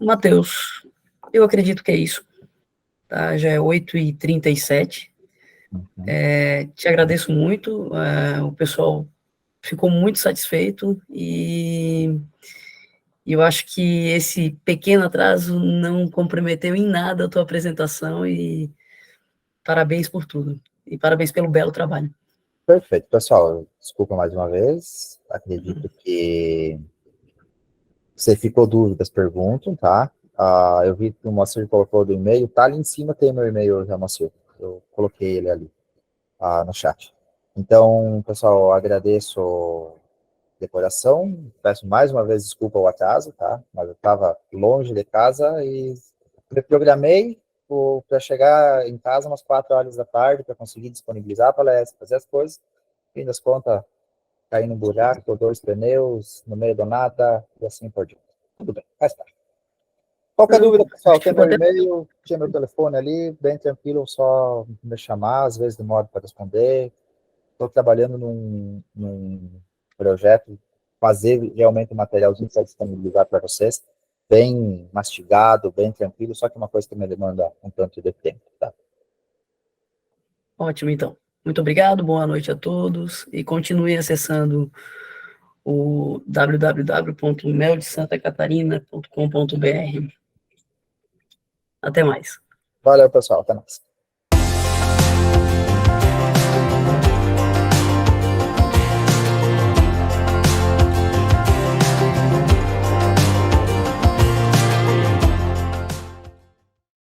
Matheus, eu acredito que é isso. Tá? Já é 8h37. Te agradeço muito. O pessoal ficou muito satisfeito e eu acho que esse pequeno atraso não comprometeu em nada a tua apresentação e parabéns por tudo. E parabéns pelo belo trabalho. Perfeito, pessoal. Desculpa mais uma vez. Acredito que você ficou dúvidas, perguntam, tá? Eu vi que o Moacir colocou do e-mail, tá ali em cima, tem meu e-mail já, Moacir. Eu coloquei ele ali no chat. Então, pessoal, agradeço de coração. Peço mais uma vez desculpa ao atraso, tá? Mas eu estava longe de casa e me programei para chegar em casa umas 4 horas da tarde para conseguir disponibilizar a palestra, fazer as coisas. Fim das contas, caí no buraco, 2 pneus, no meio do nada, e assim por diante. Tudo bem, faz parte. Qualquer Não, dúvida, pessoal, tem ficou meu até- e-mail, tinha meu telefone ali, bem tranquilo, só me chamar, às vezes demora para responder. Estou trabalhando num projeto, fazer realmente um materialzinho para disponibilizar para vocês, bem mastigado, bem tranquilo, só que uma coisa que me demanda um tanto de tempo, tá? Ótimo, então. Muito obrigado, boa noite a todos e continue acessando o www.meldesantacatarina.com.br. Até mais. Valeu, pessoal, até mais.